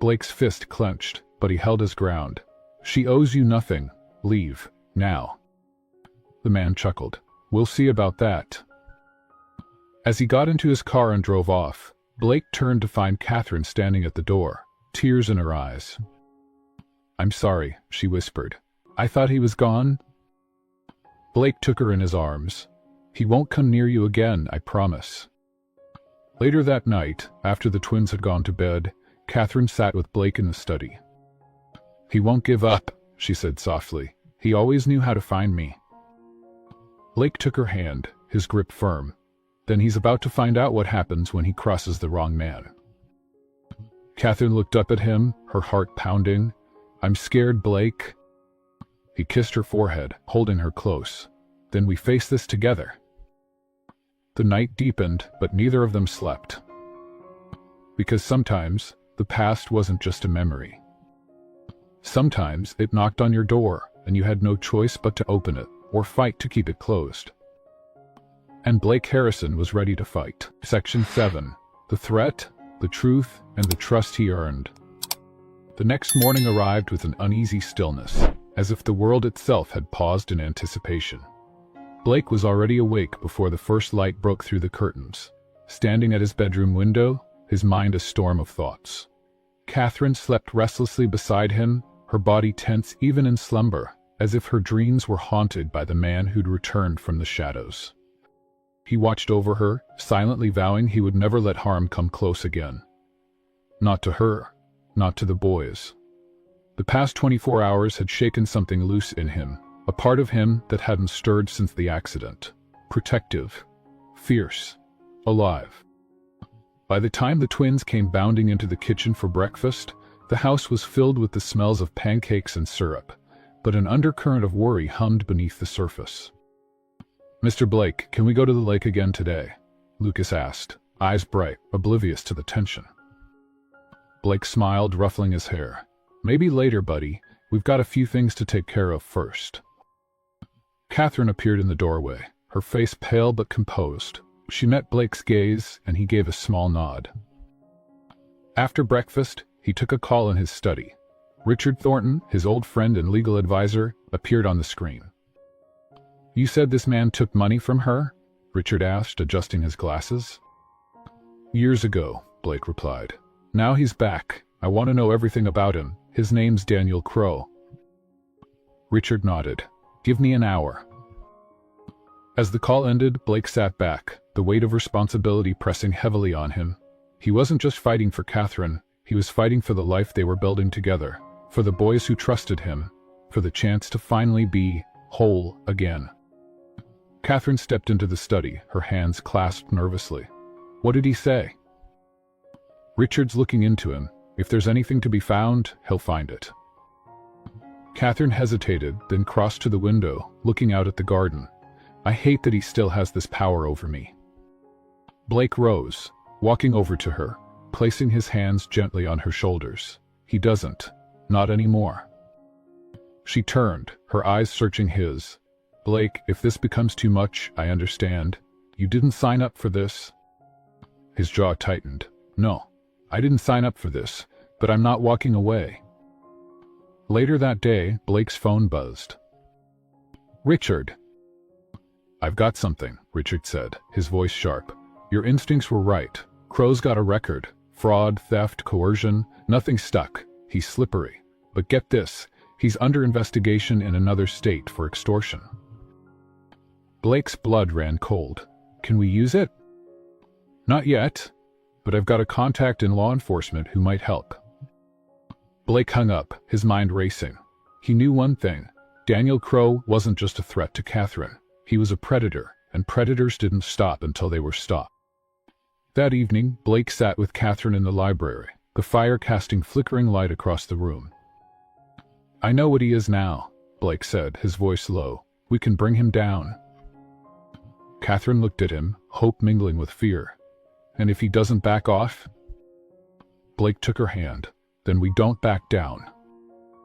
Blake's fist clenched, but he held his ground. "She owes you nothing. Leave, now." The man chuckled. "We'll see about that." As he got into his car and drove off, Blake turned to find Catherine standing at the door, tears in her eyes. "I'm sorry," she whispered. "I thought he was gone." Blake took her in his arms. "He won't come near you again, I promise." Later that night, after the twins had gone to bed, Catherine sat with Blake in the study. "He won't give up," she said softly. "He always knew how to find me." Blake took her hand, his grip firm. "Then he's about to find out what happens when he crosses the wrong man." Catherine looked up at him, her heart pounding. "I'm scared, Blake." He kissed her forehead, holding her close. "Then we face this together." The night deepened, but neither of them slept. Because sometimes, the past wasn't just a memory. Sometimes it knocked on your door, and you had no choice but to open it, or fight to keep it closed. And Blake Harrison was ready to fight. Section 7. The Threat, the Truth, and the Trust He Earned. The next morning arrived with an uneasy stillness, as if the world itself had paused in anticipation. Blake was already awake before the first light broke through the curtains. Standing at his bedroom window, his mind a storm of thoughts. Catherine slept restlessly beside him, her body tense even in slumber, as if her dreams were haunted by the man who'd returned from the shadows. He watched over her, silently vowing he would never let harm come close again. Not to her, not to the boys. The past 24 hours had shaken something loose in him, a part of him that hadn't stirred since the accident. Protective, fierce, alive. By the time the twins came bounding into the kitchen for breakfast, the house was filled with the smells of pancakes and syrup, but an undercurrent of worry hummed beneath the surface. "Mr. Blake, can we go to the lake again today?" Lucas asked, eyes bright, oblivious to the tension. Blake smiled, ruffling his hair. "Maybe later, buddy. We've got a few things to take care of first." Catherine appeared in the doorway, her face pale but composed. She met Blake's gaze, and he gave a small nod. After breakfast, he took a call in his study. Richard Thornton, his old friend and legal advisor, appeared on the screen. "You said this man took money from her?" Richard asked, adjusting his glasses. "Years ago," Blake replied. "Now he's back. I want to know everything about him. His name's Daniel Crow." Richard nodded. "Give me an hour." As the call ended, Blake sat back, the weight of responsibility pressing heavily on him. He wasn't just fighting for Catherine, he was fighting for the life they were building together, for the boys who trusted him, for the chance to finally be whole again. Catherine stepped into the study, her hands clasped nervously. "What did he say?" "Richard's looking into him. If there's anything to be found, he'll find it." Catherine hesitated, then crossed to the window, looking out at the garden. I hate that he still has this power over me. Blake rose, walking over to her, placing his hands gently on her shoulders. He doesn't. Not anymore. She turned, her eyes searching his. Blake, if this becomes too much, I understand. You didn't sign up for this. His jaw tightened. No, I didn't sign up for this, but I'm not walking away. Later that day, Blake's phone buzzed. Richard. I've got something, Richard said, his voice sharp. Your instincts were right. Crow's got a record. Fraud, theft, coercion, nothing stuck. He's slippery. But get this, he's under investigation in another state for extortion. Blake's blood ran cold. Can we use it? Not yet, but I've got a contact in law enforcement who might help. Blake hung up, his mind racing. He knew one thing. Daniel Crow wasn't just a threat to Catherine. He was a predator, and predators didn't stop until they were stopped. That evening, Blake sat with Catherine in the library, the fire casting flickering light across the room. I know what he is now, Blake said, his voice low. We can bring him down. Catherine looked at him, hope mingling with fear. And if he doesn't back off? Blake took her hand. Then we don't back down.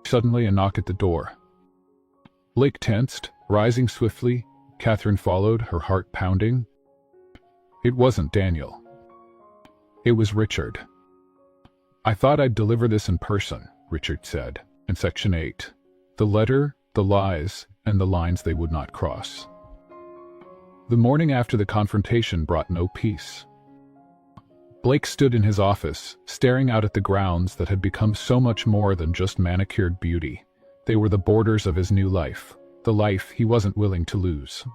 Suddenly a knock at the door. Blake tensed, rising swiftly. Catherine followed, her heart pounding. It wasn't Daniel. It was Richard. I thought I'd deliver this in person, Richard said, in Section 8. The letter, the lies, and the lines they would not cross. The morning after the confrontation brought no peace. Blake stood in his office, staring out at the grounds that had become so much more than just manicured beauty. They were the borders of his new life, the life he wasn't willing to lose.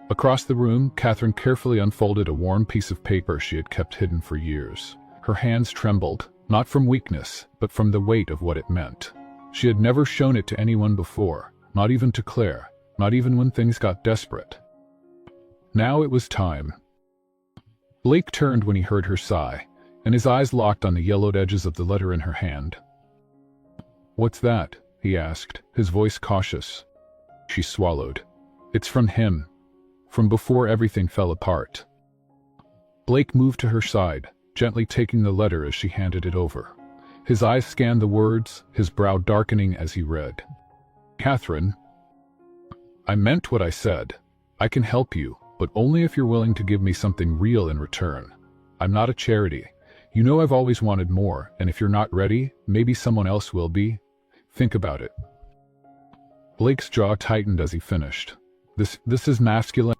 Across the room, Catherine carefully unfolded a worn piece of paper she had kept hidden for years. Her hands trembled, not from weakness, but from the weight of what it meant. She had never shown it to anyone before, not even to Claire, not even when things got desperate. Now it was time. Blake turned when he heard her sigh, and his eyes locked on the yellowed edges of the letter in her hand. What's that? He asked, his voice cautious. She swallowed. It's from him. From before everything fell apart. Blake moved to her side, gently taking the letter as she handed it over. His eyes scanned the words, his brow darkening as he read. Catherine, I meant what I said. I can help you, but only if you're willing to give me something real in return. I'm not a charity. You know I've always wanted more, and if you're not ready, maybe someone else will be. Think about it. Blake's jaw tightened as he finished. This is masculine.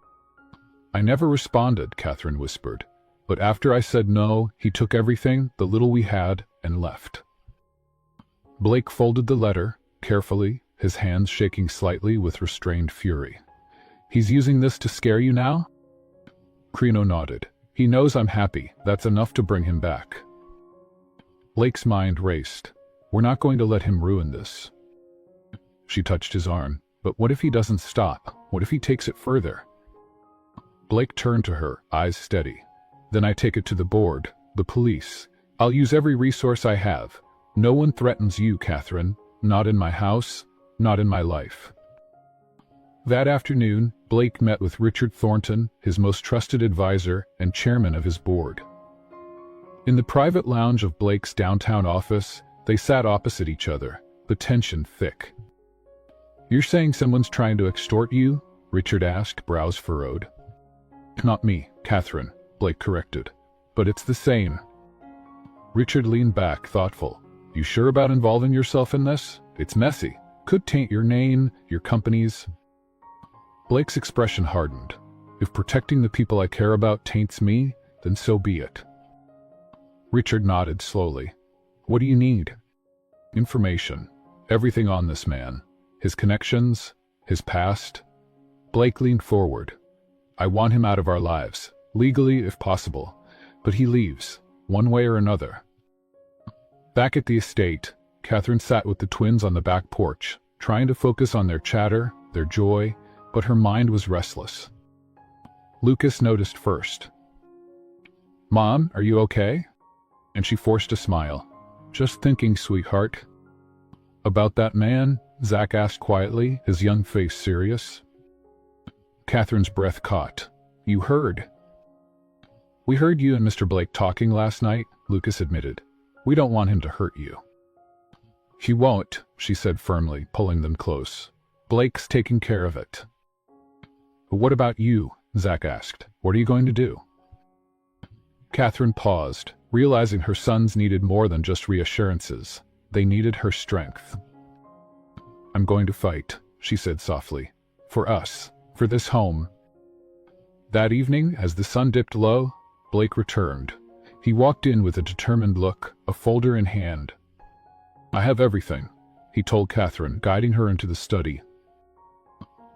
I never responded, Catherine whispered. But after I said no, he took everything, the little we had, and left. Blake folded the letter, carefully, his hands shaking slightly with restrained fury. He's using this to scare you now? Crino nodded. He knows I'm happy. That's enough to bring him back. Blake's mind raced. We're not going to let him ruin this. She touched his arm. But what if he doesn't stop? What if he takes it further? Blake turned to her, eyes steady. Then I take it to the board, the police. I'll use every resource I have. No one threatens you, Catherine. Not in my house, not in my life. That afternoon, Blake met with Richard Thornton, his most trusted advisor and chairman of his board. In the private lounge of Blake's downtown office, they sat opposite each other, the tension thick. You're saying someone's trying to extort you? Richard asked, brows furrowed. Not me, Catherine, Blake corrected. But it's the same. Richard leaned back, thoughtful. You sure about involving yourself in this? It's messy. Could taint your name, your company's. Blake's expression hardened. If protecting the people I care about taints me, then so be it. Richard nodded slowly. What do you need? Information. Everything on this man. His connections, his past. Blake leaned forward. I want him out of our lives, legally if possible, but he leaves, one way or another. Back at the estate, Catherine sat with the twins on the back porch, trying to focus on their chatter, their joy, but her mind was restless. Lucas noticed first. Mom, are you okay? And she forced a smile. Just thinking, sweetheart. About that man? Zach asked quietly, his young face serious. Catherine's breath caught. You heard. We heard you and Mr. Blake talking last night, Lucas admitted. We don't want him to hurt you. He won't, she said firmly, pulling them close. Blake's taking care of it. But what about you? Zach asked. What are you going to do? Catherine paused, realizing her sons needed more than just reassurances. They needed her strength. I'm going to fight, she said softly. For us. For this home. That evening, as the sun dipped low, Blake returned. He walked in with a determined look, a folder in hand. I have everything, he told Catherine, guiding her into the study.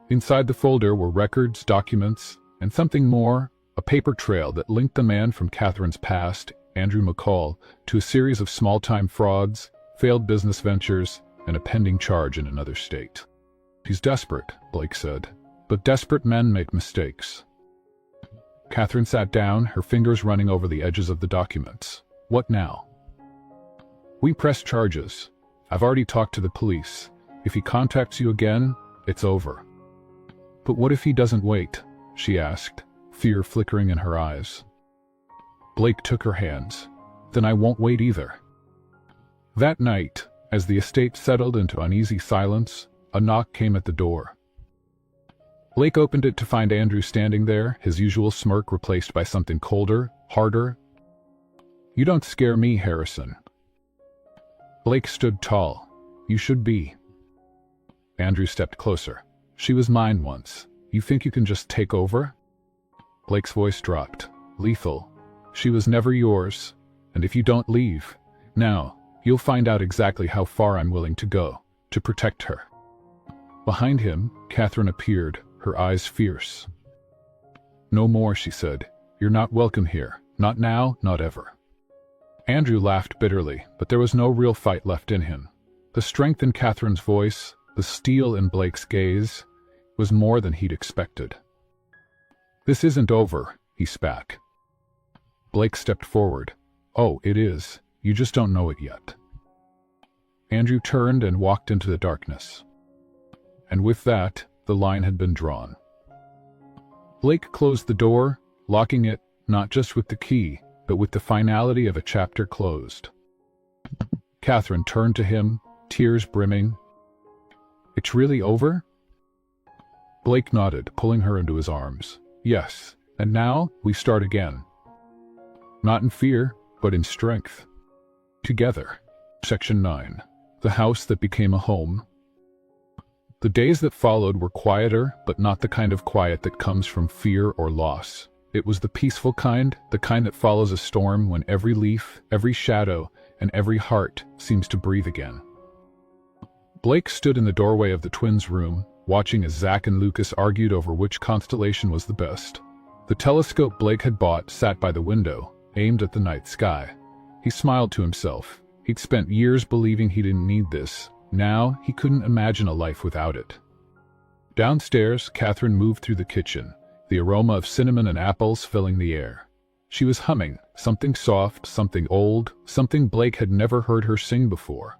Inside the folder were records, documents, and something more, a paper trail that linked the man from Catherine's past, Andrew McCall, to a series of small-time frauds, failed business ventures, and a pending charge in another state. He's desperate, Blake said, but desperate men make mistakes. Catherine sat down, her fingers running over the edges of the documents. What now? We press charges. I've already talked to the police. If he contacts you again, it's over. But what if he doesn't wait? She asked, fear flickering in her eyes. Blake took her hands. Then I won't wait either. That night, as the estate settled into uneasy silence, a knock came at the door. Blake opened it to find Andrew standing there, his usual smirk replaced by something colder, harder. You don't scare me, Harrison. Blake stood tall. You should be. Andrew stepped closer. She was mine once. You think you can just take over? Blake's voice dropped. Lethal. She was never yours. And if you don't leave, now, you'll find out exactly how far I'm willing to go, to protect her. Behind him, Catherine appeared, her eyes fierce. No more, she said. You're not welcome here. Not now, not ever. Andrew laughed bitterly, but there was no real fight left in him. The strength in Catherine's voice, the steel in Blake's gaze, was more than he'd expected. This isn't over, he spat. Blake stepped forward. Oh, it is. You just don't know it yet. Andrew turned and walked into the darkness. And with that, the line had been drawn. Blake closed the door, locking it, not just with the key, but with the finality of a chapter closed. Catherine turned to him, tears brimming. It's really over? Blake nodded, pulling her into his arms. Yes, and now we start again. Not in fear, but in strength. Together. Section 9. The house that became a home. The days that followed were quieter, but not the kind of quiet that comes from fear or loss. It was the peaceful kind, the kind that follows a storm when every leaf, every shadow, and every heart seems to breathe again. Blake stood in the doorway of the twins' room, watching as Zach and Lucas argued over which constellation was the best. The telescope Blake had bought sat by the window, aimed at the night sky. He smiled to himself. He'd spent years believing he didn't need this. Now, he couldn't imagine a life without it. Downstairs, Catherine moved through the kitchen, the aroma of cinnamon and apples filling the air. She was humming, something soft, something old, something Blake had never heard her sing before.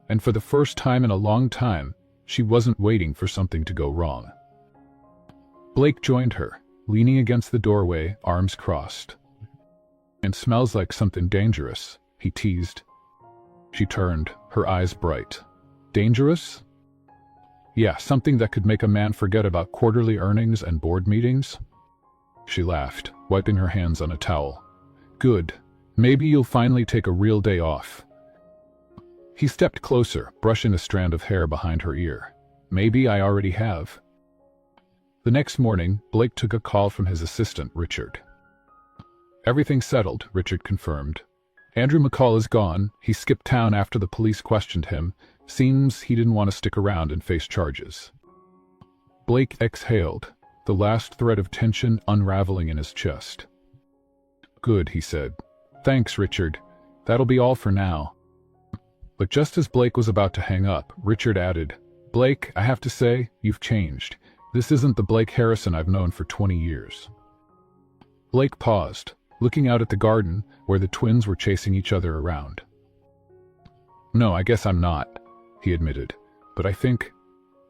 And for the first time in a long time, she wasn't waiting for something to go wrong. Blake joined her, leaning against the doorway, arms crossed. "It smells like something dangerous," he teased. She turned, her eyes bright. "Dangerous?" "Yeah, something that could make a man forget about quarterly earnings and board meetings." She laughed, wiping her hands on a towel. "Good. Maybe you'll finally take a real day off." He stepped closer, brushing a strand of hair behind her ear. "Maybe I already have." The next morning, Blake took a call from his assistant, Richard. "Everything's settled," Richard confirmed. "Andrew McCall is gone. He skipped town after the police questioned him. Seems he didn't want to stick around and face charges." Blake exhaled, the last thread of tension unraveling in his chest. "Good," he said. "Thanks, Richard. That'll be all for now." But just as Blake was about to hang up, Richard added, "Blake, I have to say, you've changed. This isn't the Blake Harrison I've known for 20 years. Blake paused, looking out at the garden where the twins were chasing each other around. "No, I guess I'm not," he admitted, "but I think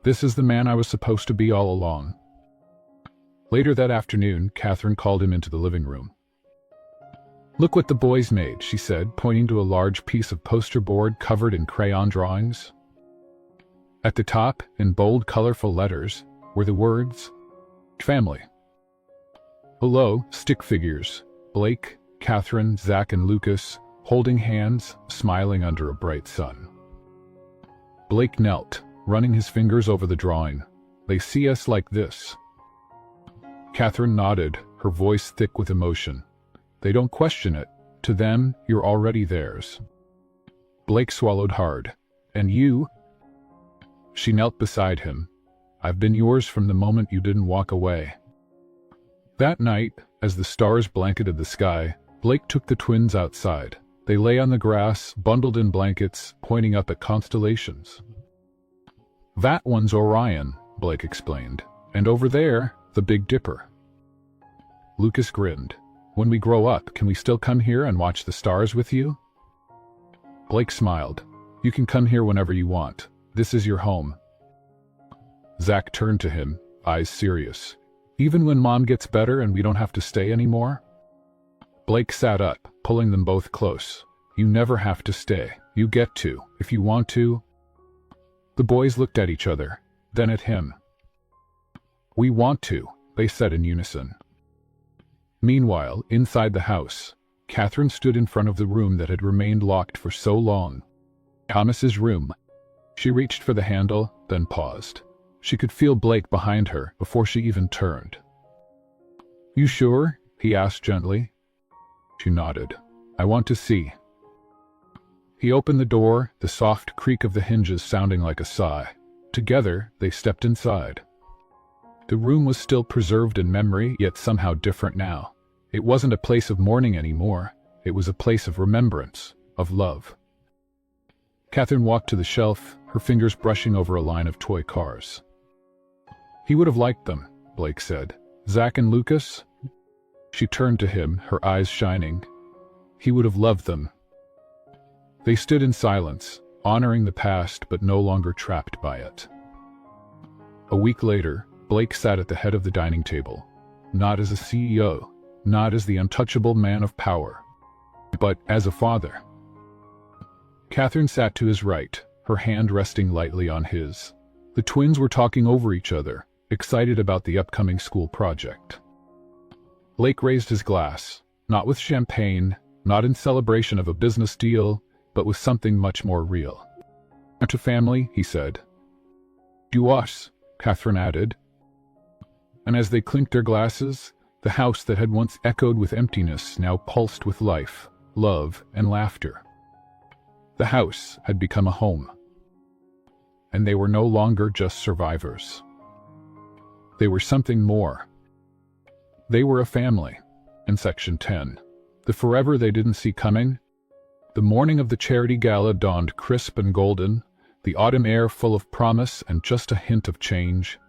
this is the man I was supposed to be all along." Later that afternoon, Catherine called him into the living room. "Look what the boys made," she said, pointing to a large piece of poster board covered in crayon drawings. At the top, in bold, colorful letters, were the words, "Family." Below, stick figures, Blake, Catherine, Zach, and Lucas, holding hands, smiling under a bright sun. Blake knelt, running his fingers over the drawing. "They see us like this." Catherine nodded, her voice thick with emotion. "They don't question it. To them, you're already theirs." Blake swallowed hard. "And you?" She knelt beside him. "I've been yours from the moment you didn't walk away." That night, as the stars blanketed the sky, Blake took the twins outside. They lay on the grass, bundled in blankets, pointing up at constellations. "That one's Orion," Blake explained. "And over there, the Big Dipper." Lucas grinned. "When we grow up, can we still come here and watch the stars with you?" Blake smiled. "You can come here whenever you want. This is your home." Zach turned to him, eyes serious. "Even when Mom gets better and we don't have to stay anymore?" Blake sat up, pulling them both close. "You never have to stay. You get to, if you want to." The boys looked at each other, then at him. "We want to," they said in unison. Meanwhile, inside the house, Catherine stood in front of the room that had remained locked for so long. Thomas's room. She reached for the handle, then paused. She could feel Blake behind her before she even turned. "You sure?" he asked gently. She nodded. "I want to see." He opened the door, the soft creak of the hinges sounding like a sigh. Together, they stepped inside. The room was still preserved in memory, yet somehow different now. It wasn't a place of mourning anymore. It was a place of remembrance, of love. Catherine walked to the shelf, her fingers brushing over a line of toy cars. "He would have liked them," Blake said. "Zach and Lucas?" She turned to him, her eyes shining. "He would have loved them." They stood in silence, honoring the past but no longer trapped by it. A week later, Blake sat at the head of the dining table, not as a CEO, not as the untouchable man of power, but as a father. Catherine sat to his right, her hand resting lightly on his. The twins were talking over each other, excited about the upcoming school project. Blake raised his glass, not with champagne, not in celebration of a business deal, but with something much more real. "To family," he said. "To us," Catherine added. And as they clinked their glasses, the house that had once echoed with emptiness now pulsed with life, love, and laughter. The house had become a home. And they were no longer just survivors. They were something more. They were a family. In Section 10. The forever they didn't see coming. The morning of the charity gala dawned crisp and golden, the autumn air full of promise and just a hint of change.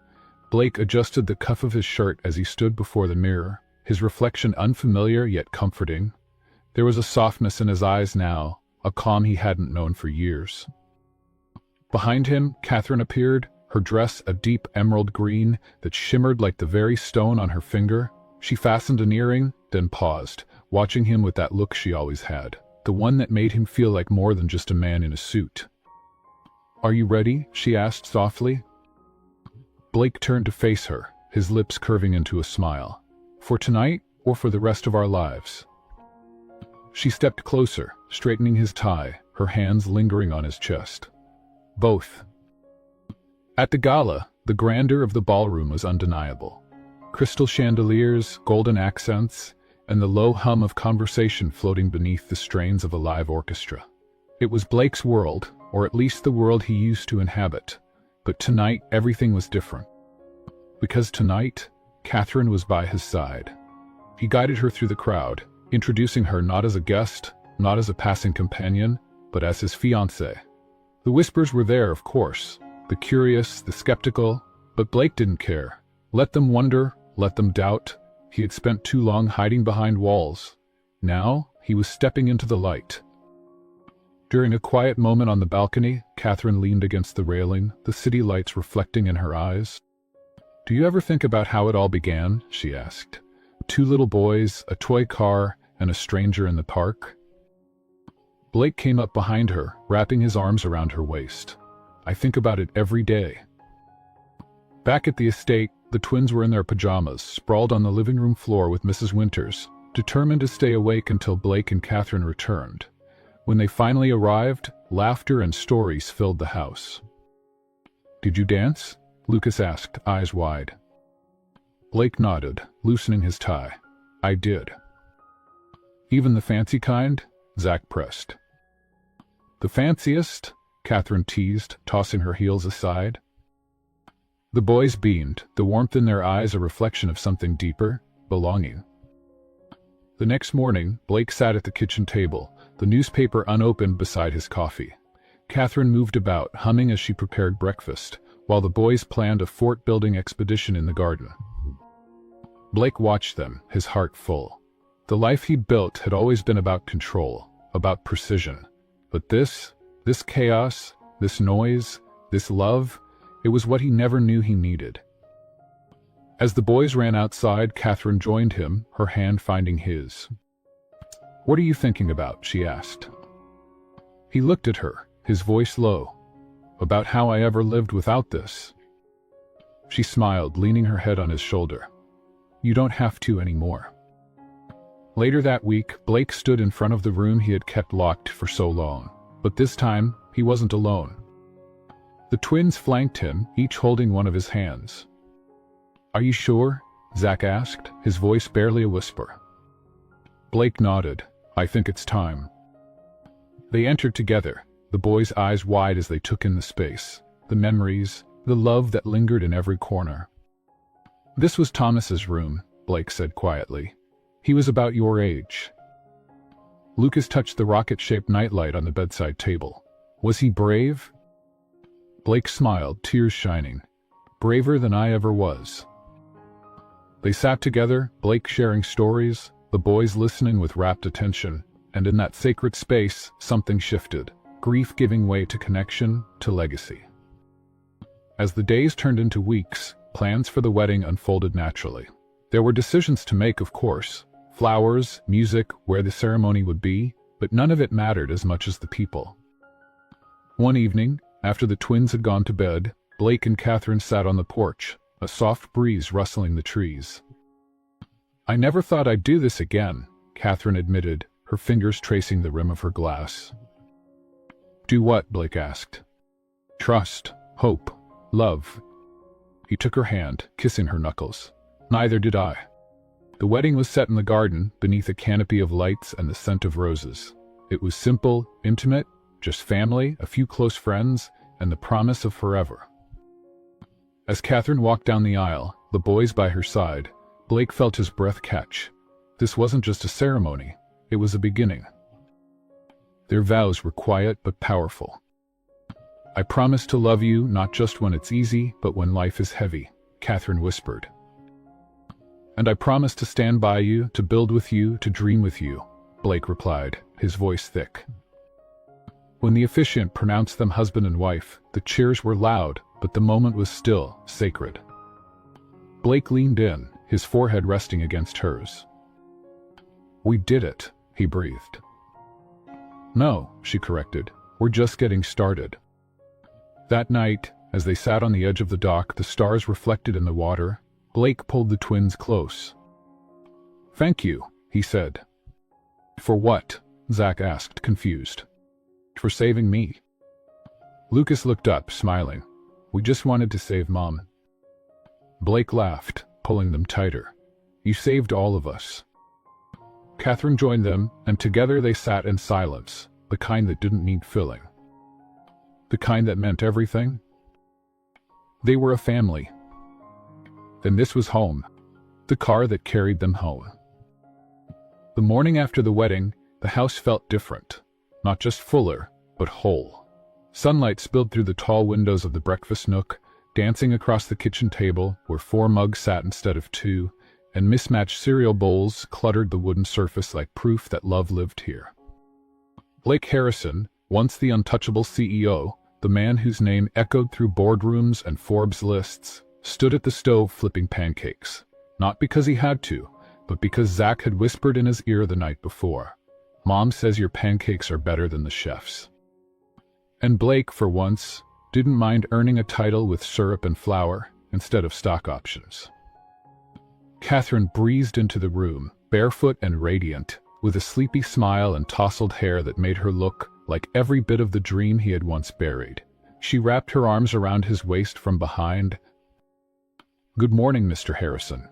Blake adjusted the cuff of his shirt as he stood before the mirror, his reflection unfamiliar yet comforting. There was a softness in his eyes now, a calm he hadn't known for years. Behind him, Catherine appeared, her dress a deep emerald green that shimmered like the very stone on her finger. She fastened an earring, then paused, watching him with that look she always had, the one that made him feel like more than just a man in a suit. "Are you ready?" she asked softly. Blake turned to face her, his lips curving into a smile. "For tonight, or for the rest of our lives?" She stepped closer, straightening his tie, her hands lingering on his chest. "Both." At the gala, the grandeur of the ballroom was undeniable. Crystal chandeliers, golden accents, and the low hum of conversation floating beneath the strains of a live orchestra. It was Blake's world, or at least the world he used to inhabit. But tonight, everything was different. Because tonight, Catherine was by his side. He guided her through the crowd, introducing her not as a guest, not as a passing companion, but as his fiancée. The whispers were there, of course, the curious, the skeptical, but Blake didn't care. Let them wonder, let them doubt. He had spent too long hiding behind walls. Now, he was stepping into the light. During a quiet moment on the balcony, Catherine leaned against the railing, the city lights reflecting in her eyes. "Do you ever think about how it all began?" she asked. "Two little boys, a toy car, and a stranger in the park?" Blake came up behind her, wrapping his arms around her waist. "I think about it every day." Back at the estate, the twins were in their pajamas, sprawled on the living room floor with Mrs. Winters, determined to stay awake until Blake and Catherine returned. When they finally arrived, laughter and stories filled the house. "Did you dance?" Lucas asked, eyes wide. Blake nodded, loosening his tie. "I did." "Even the fancy kind?" Zach pressed. "The fanciest?" Catherine teased, tossing her heels aside. The boys beamed, the warmth in their eyes a reflection of something deeper, belonging. The next morning, Blake sat at the kitchen table, the newspaper unopened beside his coffee. Catherine moved about, humming as she prepared breakfast, while the boys planned a fort-building expedition in the garden. Blake watched them, his heart full. The life he'd built had always been about control, about precision. But this chaos, this noise, this love, it was what he never knew he needed. As the boys ran outside, Catherine joined him, her hand finding his. "What are you thinking about?" she asked. He looked at her, his voice low. "About how I ever lived without this." She smiled, leaning her head on his shoulder. "You don't have to anymore." Later that week, Blake stood in front of the room he had kept locked for so long. But this time, he wasn't alone. The twins flanked him, each holding one of his hands. "Are you sure?" Zach asked, his voice barely a whisper. Blake nodded. "I think it's time." They entered together, the boys' eyes wide as they took in the space, the memories, the love that lingered in every corner. "This was Thomas's room," Blake said quietly. "He was about your age." Lucas touched the rocket-shaped nightlight on the bedside table. "Was he brave?" Blake smiled, tears shining. "Braver than I ever was." They sat together, Blake sharing stories, the boys listening with rapt attention, and in that sacred space, something shifted, grief giving way to connection, to legacy. As the days turned into weeks, plans for the wedding unfolded naturally. There were decisions to make, of course. Flowers, music, where the ceremony would be, but none of it mattered as much as the people. One evening, after the twins had gone to bed, Blake and Catherine sat on the porch, a soft breeze rustling the trees. "I never thought I'd do this again," Catherine admitted, her fingers tracing the rim of her glass. "Do what?" Blake asked. "Trust, hope, love." He took her hand, kissing her knuckles. "Neither did I." The wedding was set in the garden, beneath a canopy of lights and the scent of roses. It was simple, intimate, just family, a few close friends, and the promise of forever. As Catherine walked down the aisle, the boys by her side, Blake felt his breath catch. This wasn't just a ceremony, it was a beginning. Their vows were quiet but powerful. "I promise to love you not just when it's easy, but when life is heavy," Catherine whispered. "And I promise to stand by you, to build with you, to dream with you," Blake replied, his voice thick. When the officiant pronounced them husband and wife, the cheers were loud, but the moment was still, sacred. Blake leaned in, his forehead resting against hers. "We did it," he breathed. "No," she corrected, "we're just getting started." That night, as they sat on the edge of the dock, the stars reflected in the water, Blake pulled the twins close. "Thank you," he said. "For what?" Zach asked, confused. "For saving me." Lucas looked up, smiling. "We just wanted to save Mom." Blake laughed, pulling them tighter. "You saved all of us." Catherine joined them, and together they sat in silence, the kind that didn't need filling. The kind that meant everything. They were a family. Then this was home, the car that carried them home. The morning after the wedding, the house felt different, not just fuller, but whole. Sunlight spilled through the tall windows of the breakfast nook, dancing across the kitchen table where 4 mugs sat instead of 2, and mismatched cereal bowls cluttered the wooden surface like proof that love lived here. Blake Harrison, once the untouchable CEO, the man whose name echoed through boardrooms and Forbes lists, stood at the stove flipping pancakes. Not because he had to, but because Zach had whispered in his ear the night before. "Mom says your pancakes are better than the chef's." And Blake, for once, didn't mind earning a title with syrup and flour instead of stock options. Catherine breezed into the room, barefoot and radiant, with a sleepy smile and tousled hair that made her look like every bit of the dream he had once buried. She wrapped her arms around his waist from behind. "Good morning, Mr. Harrison."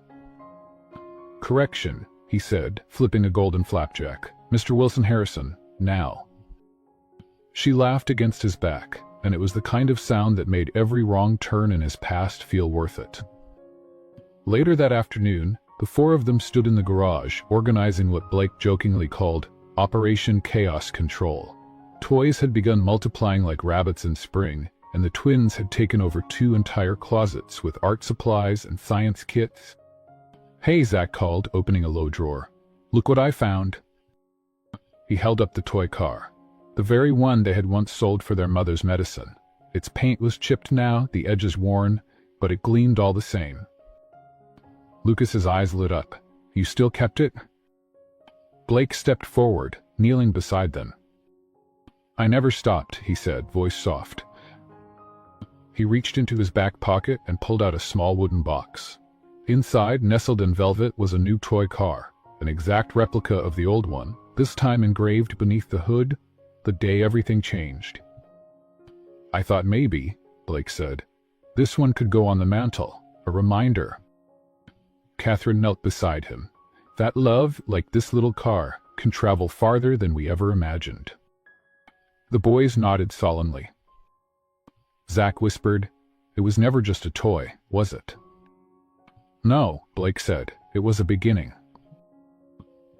"Correction," he said, flipping a golden flapjack. "Mr. Wilson Harrison, now." She laughed against his back, and it was the kind of sound that made every wrong turn in his past feel worth it. Later that afternoon, the four of them stood in the garage, organizing what Blake jokingly called Operation Chaos Control. Toys had begun multiplying like rabbits in spring, and the twins had taken over 2 entire closets with art supplies and science kits. "Hey," Zach called, opening a low drawer. "Look what I found." He held up the toy car, the very one they had once sold for their mother's medicine. Its paint was chipped now, the edges worn, but it gleamed all the same. Lucas's eyes lit up. "You still kept it?" Blake stepped forward, kneeling beside them. "I never stopped," he said, voice soft. He reached into his back pocket and pulled out a small wooden box. Inside, nestled in velvet, was a new toy car, an exact replica of the old one, this time engraved beneath the hood, "The day everything changed." "I thought maybe," Blake said, "this one could go on the mantle, a reminder." Catherine knelt beside him. "That love, like this little car, can travel farther than we ever imagined." The boys nodded solemnly. Zach whispered, "It was never just a toy, was it?" "No," Blake said, "it was a beginning."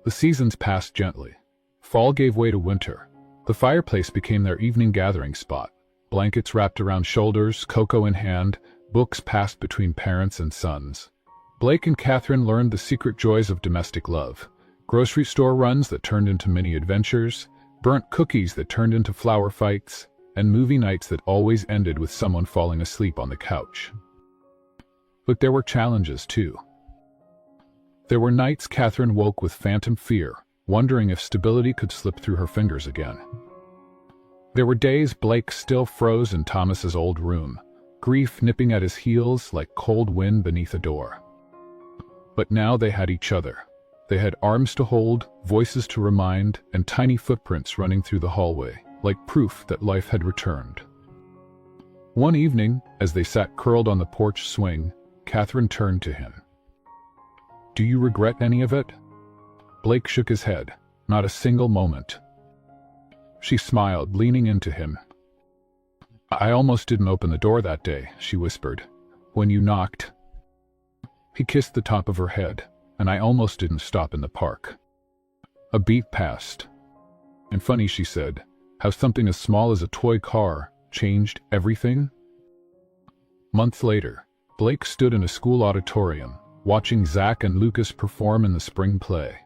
The seasons passed gently. Fall gave way to winter. The fireplace became their evening gathering spot. Blankets wrapped around shoulders, cocoa in hand, books passed between parents and sons. Blake and Catherine learned the secret joys of domestic love. Grocery store runs that turned into mini adventures, burnt cookies that turned into flower fights, and movie nights that always ended with someone falling asleep on the couch. But there were challenges too. There were nights Catherine woke with phantom fear, wondering if stability could slip through her fingers again. There were days Blake still froze in Thomas's old room, grief nipping at his heels like cold wind beneath a door. But now they had each other. They had arms to hold, voices to remind, and tiny footprints running through the hallway, like proof that life had returned. One evening, as they sat curled on the porch swing, Catherine turned to him. "Do you regret any of it?" Blake shook his head. "Not a single moment." She smiled, leaning into him. "I almost didn't open the door that day," she whispered. "When you knocked." He kissed the top of her head, "and I almost didn't stop in the park." A beat passed. "And funny," she said, "how something as small as a toy car changed everything." Months later, Blake stood in a school auditorium, watching Zach and Lucas perform in the spring play.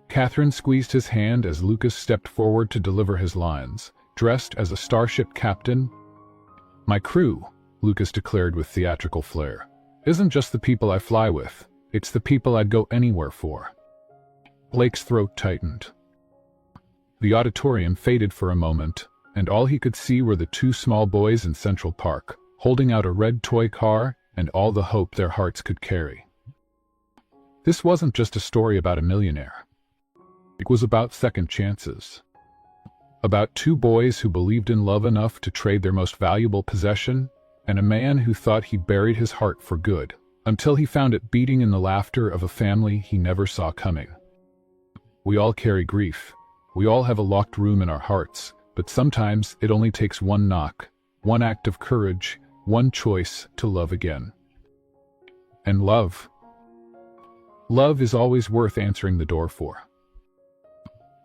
Catherine squeezed his hand as Lucas stepped forward to deliver his lines, dressed as a starship captain. "My crew," Lucas declared with theatrical flair, "isn't just the people I fly with, it's the people I'd go anywhere for." Blake's throat tightened. The auditorium faded for a moment, and all he could see were the 2 small boys in Central Park, holding out a red toy car and all the hope their hearts could carry. This wasn't just a story about a millionaire. It was about second chances. About 2 boys who believed in love enough to trade their most valuable possession, and a man who thought he buried his heart for good, until he found it beating in the laughter of a family he never saw coming. We all carry grief. We all have a locked room in our hearts, but sometimes it only takes one knock, one act of courage, one choice to love again. And love. Love is always worth answering the door for.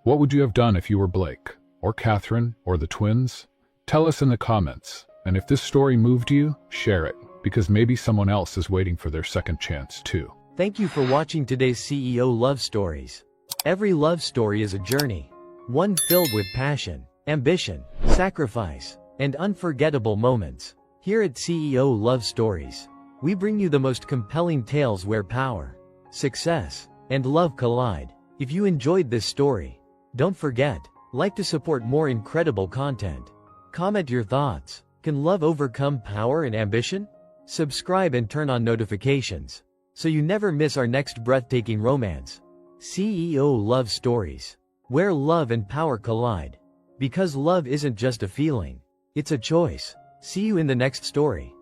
What would you have done if you were Blake, or Catherine, or the twins? Tell us in the comments, and if this story moved you, share it, because maybe someone else is waiting for their second chance too. Thank you for watching today's CEO Love Stories. Every love story is a journey, one filled with passion, ambition, sacrifice, and unforgettable moments. Here at CEO Love Stories, We bring you the most compelling tales where power, success, and love collide. If you enjoyed this story, don't forget, like to support more incredible content. Comment your thoughts. Can love overcome power and ambition? Subscribe and turn on notifications, so you never miss our next breathtaking romance. CEO Love Stories, where love and power collide. Because love isn't just a feeling, it's a choice. See you in the next story.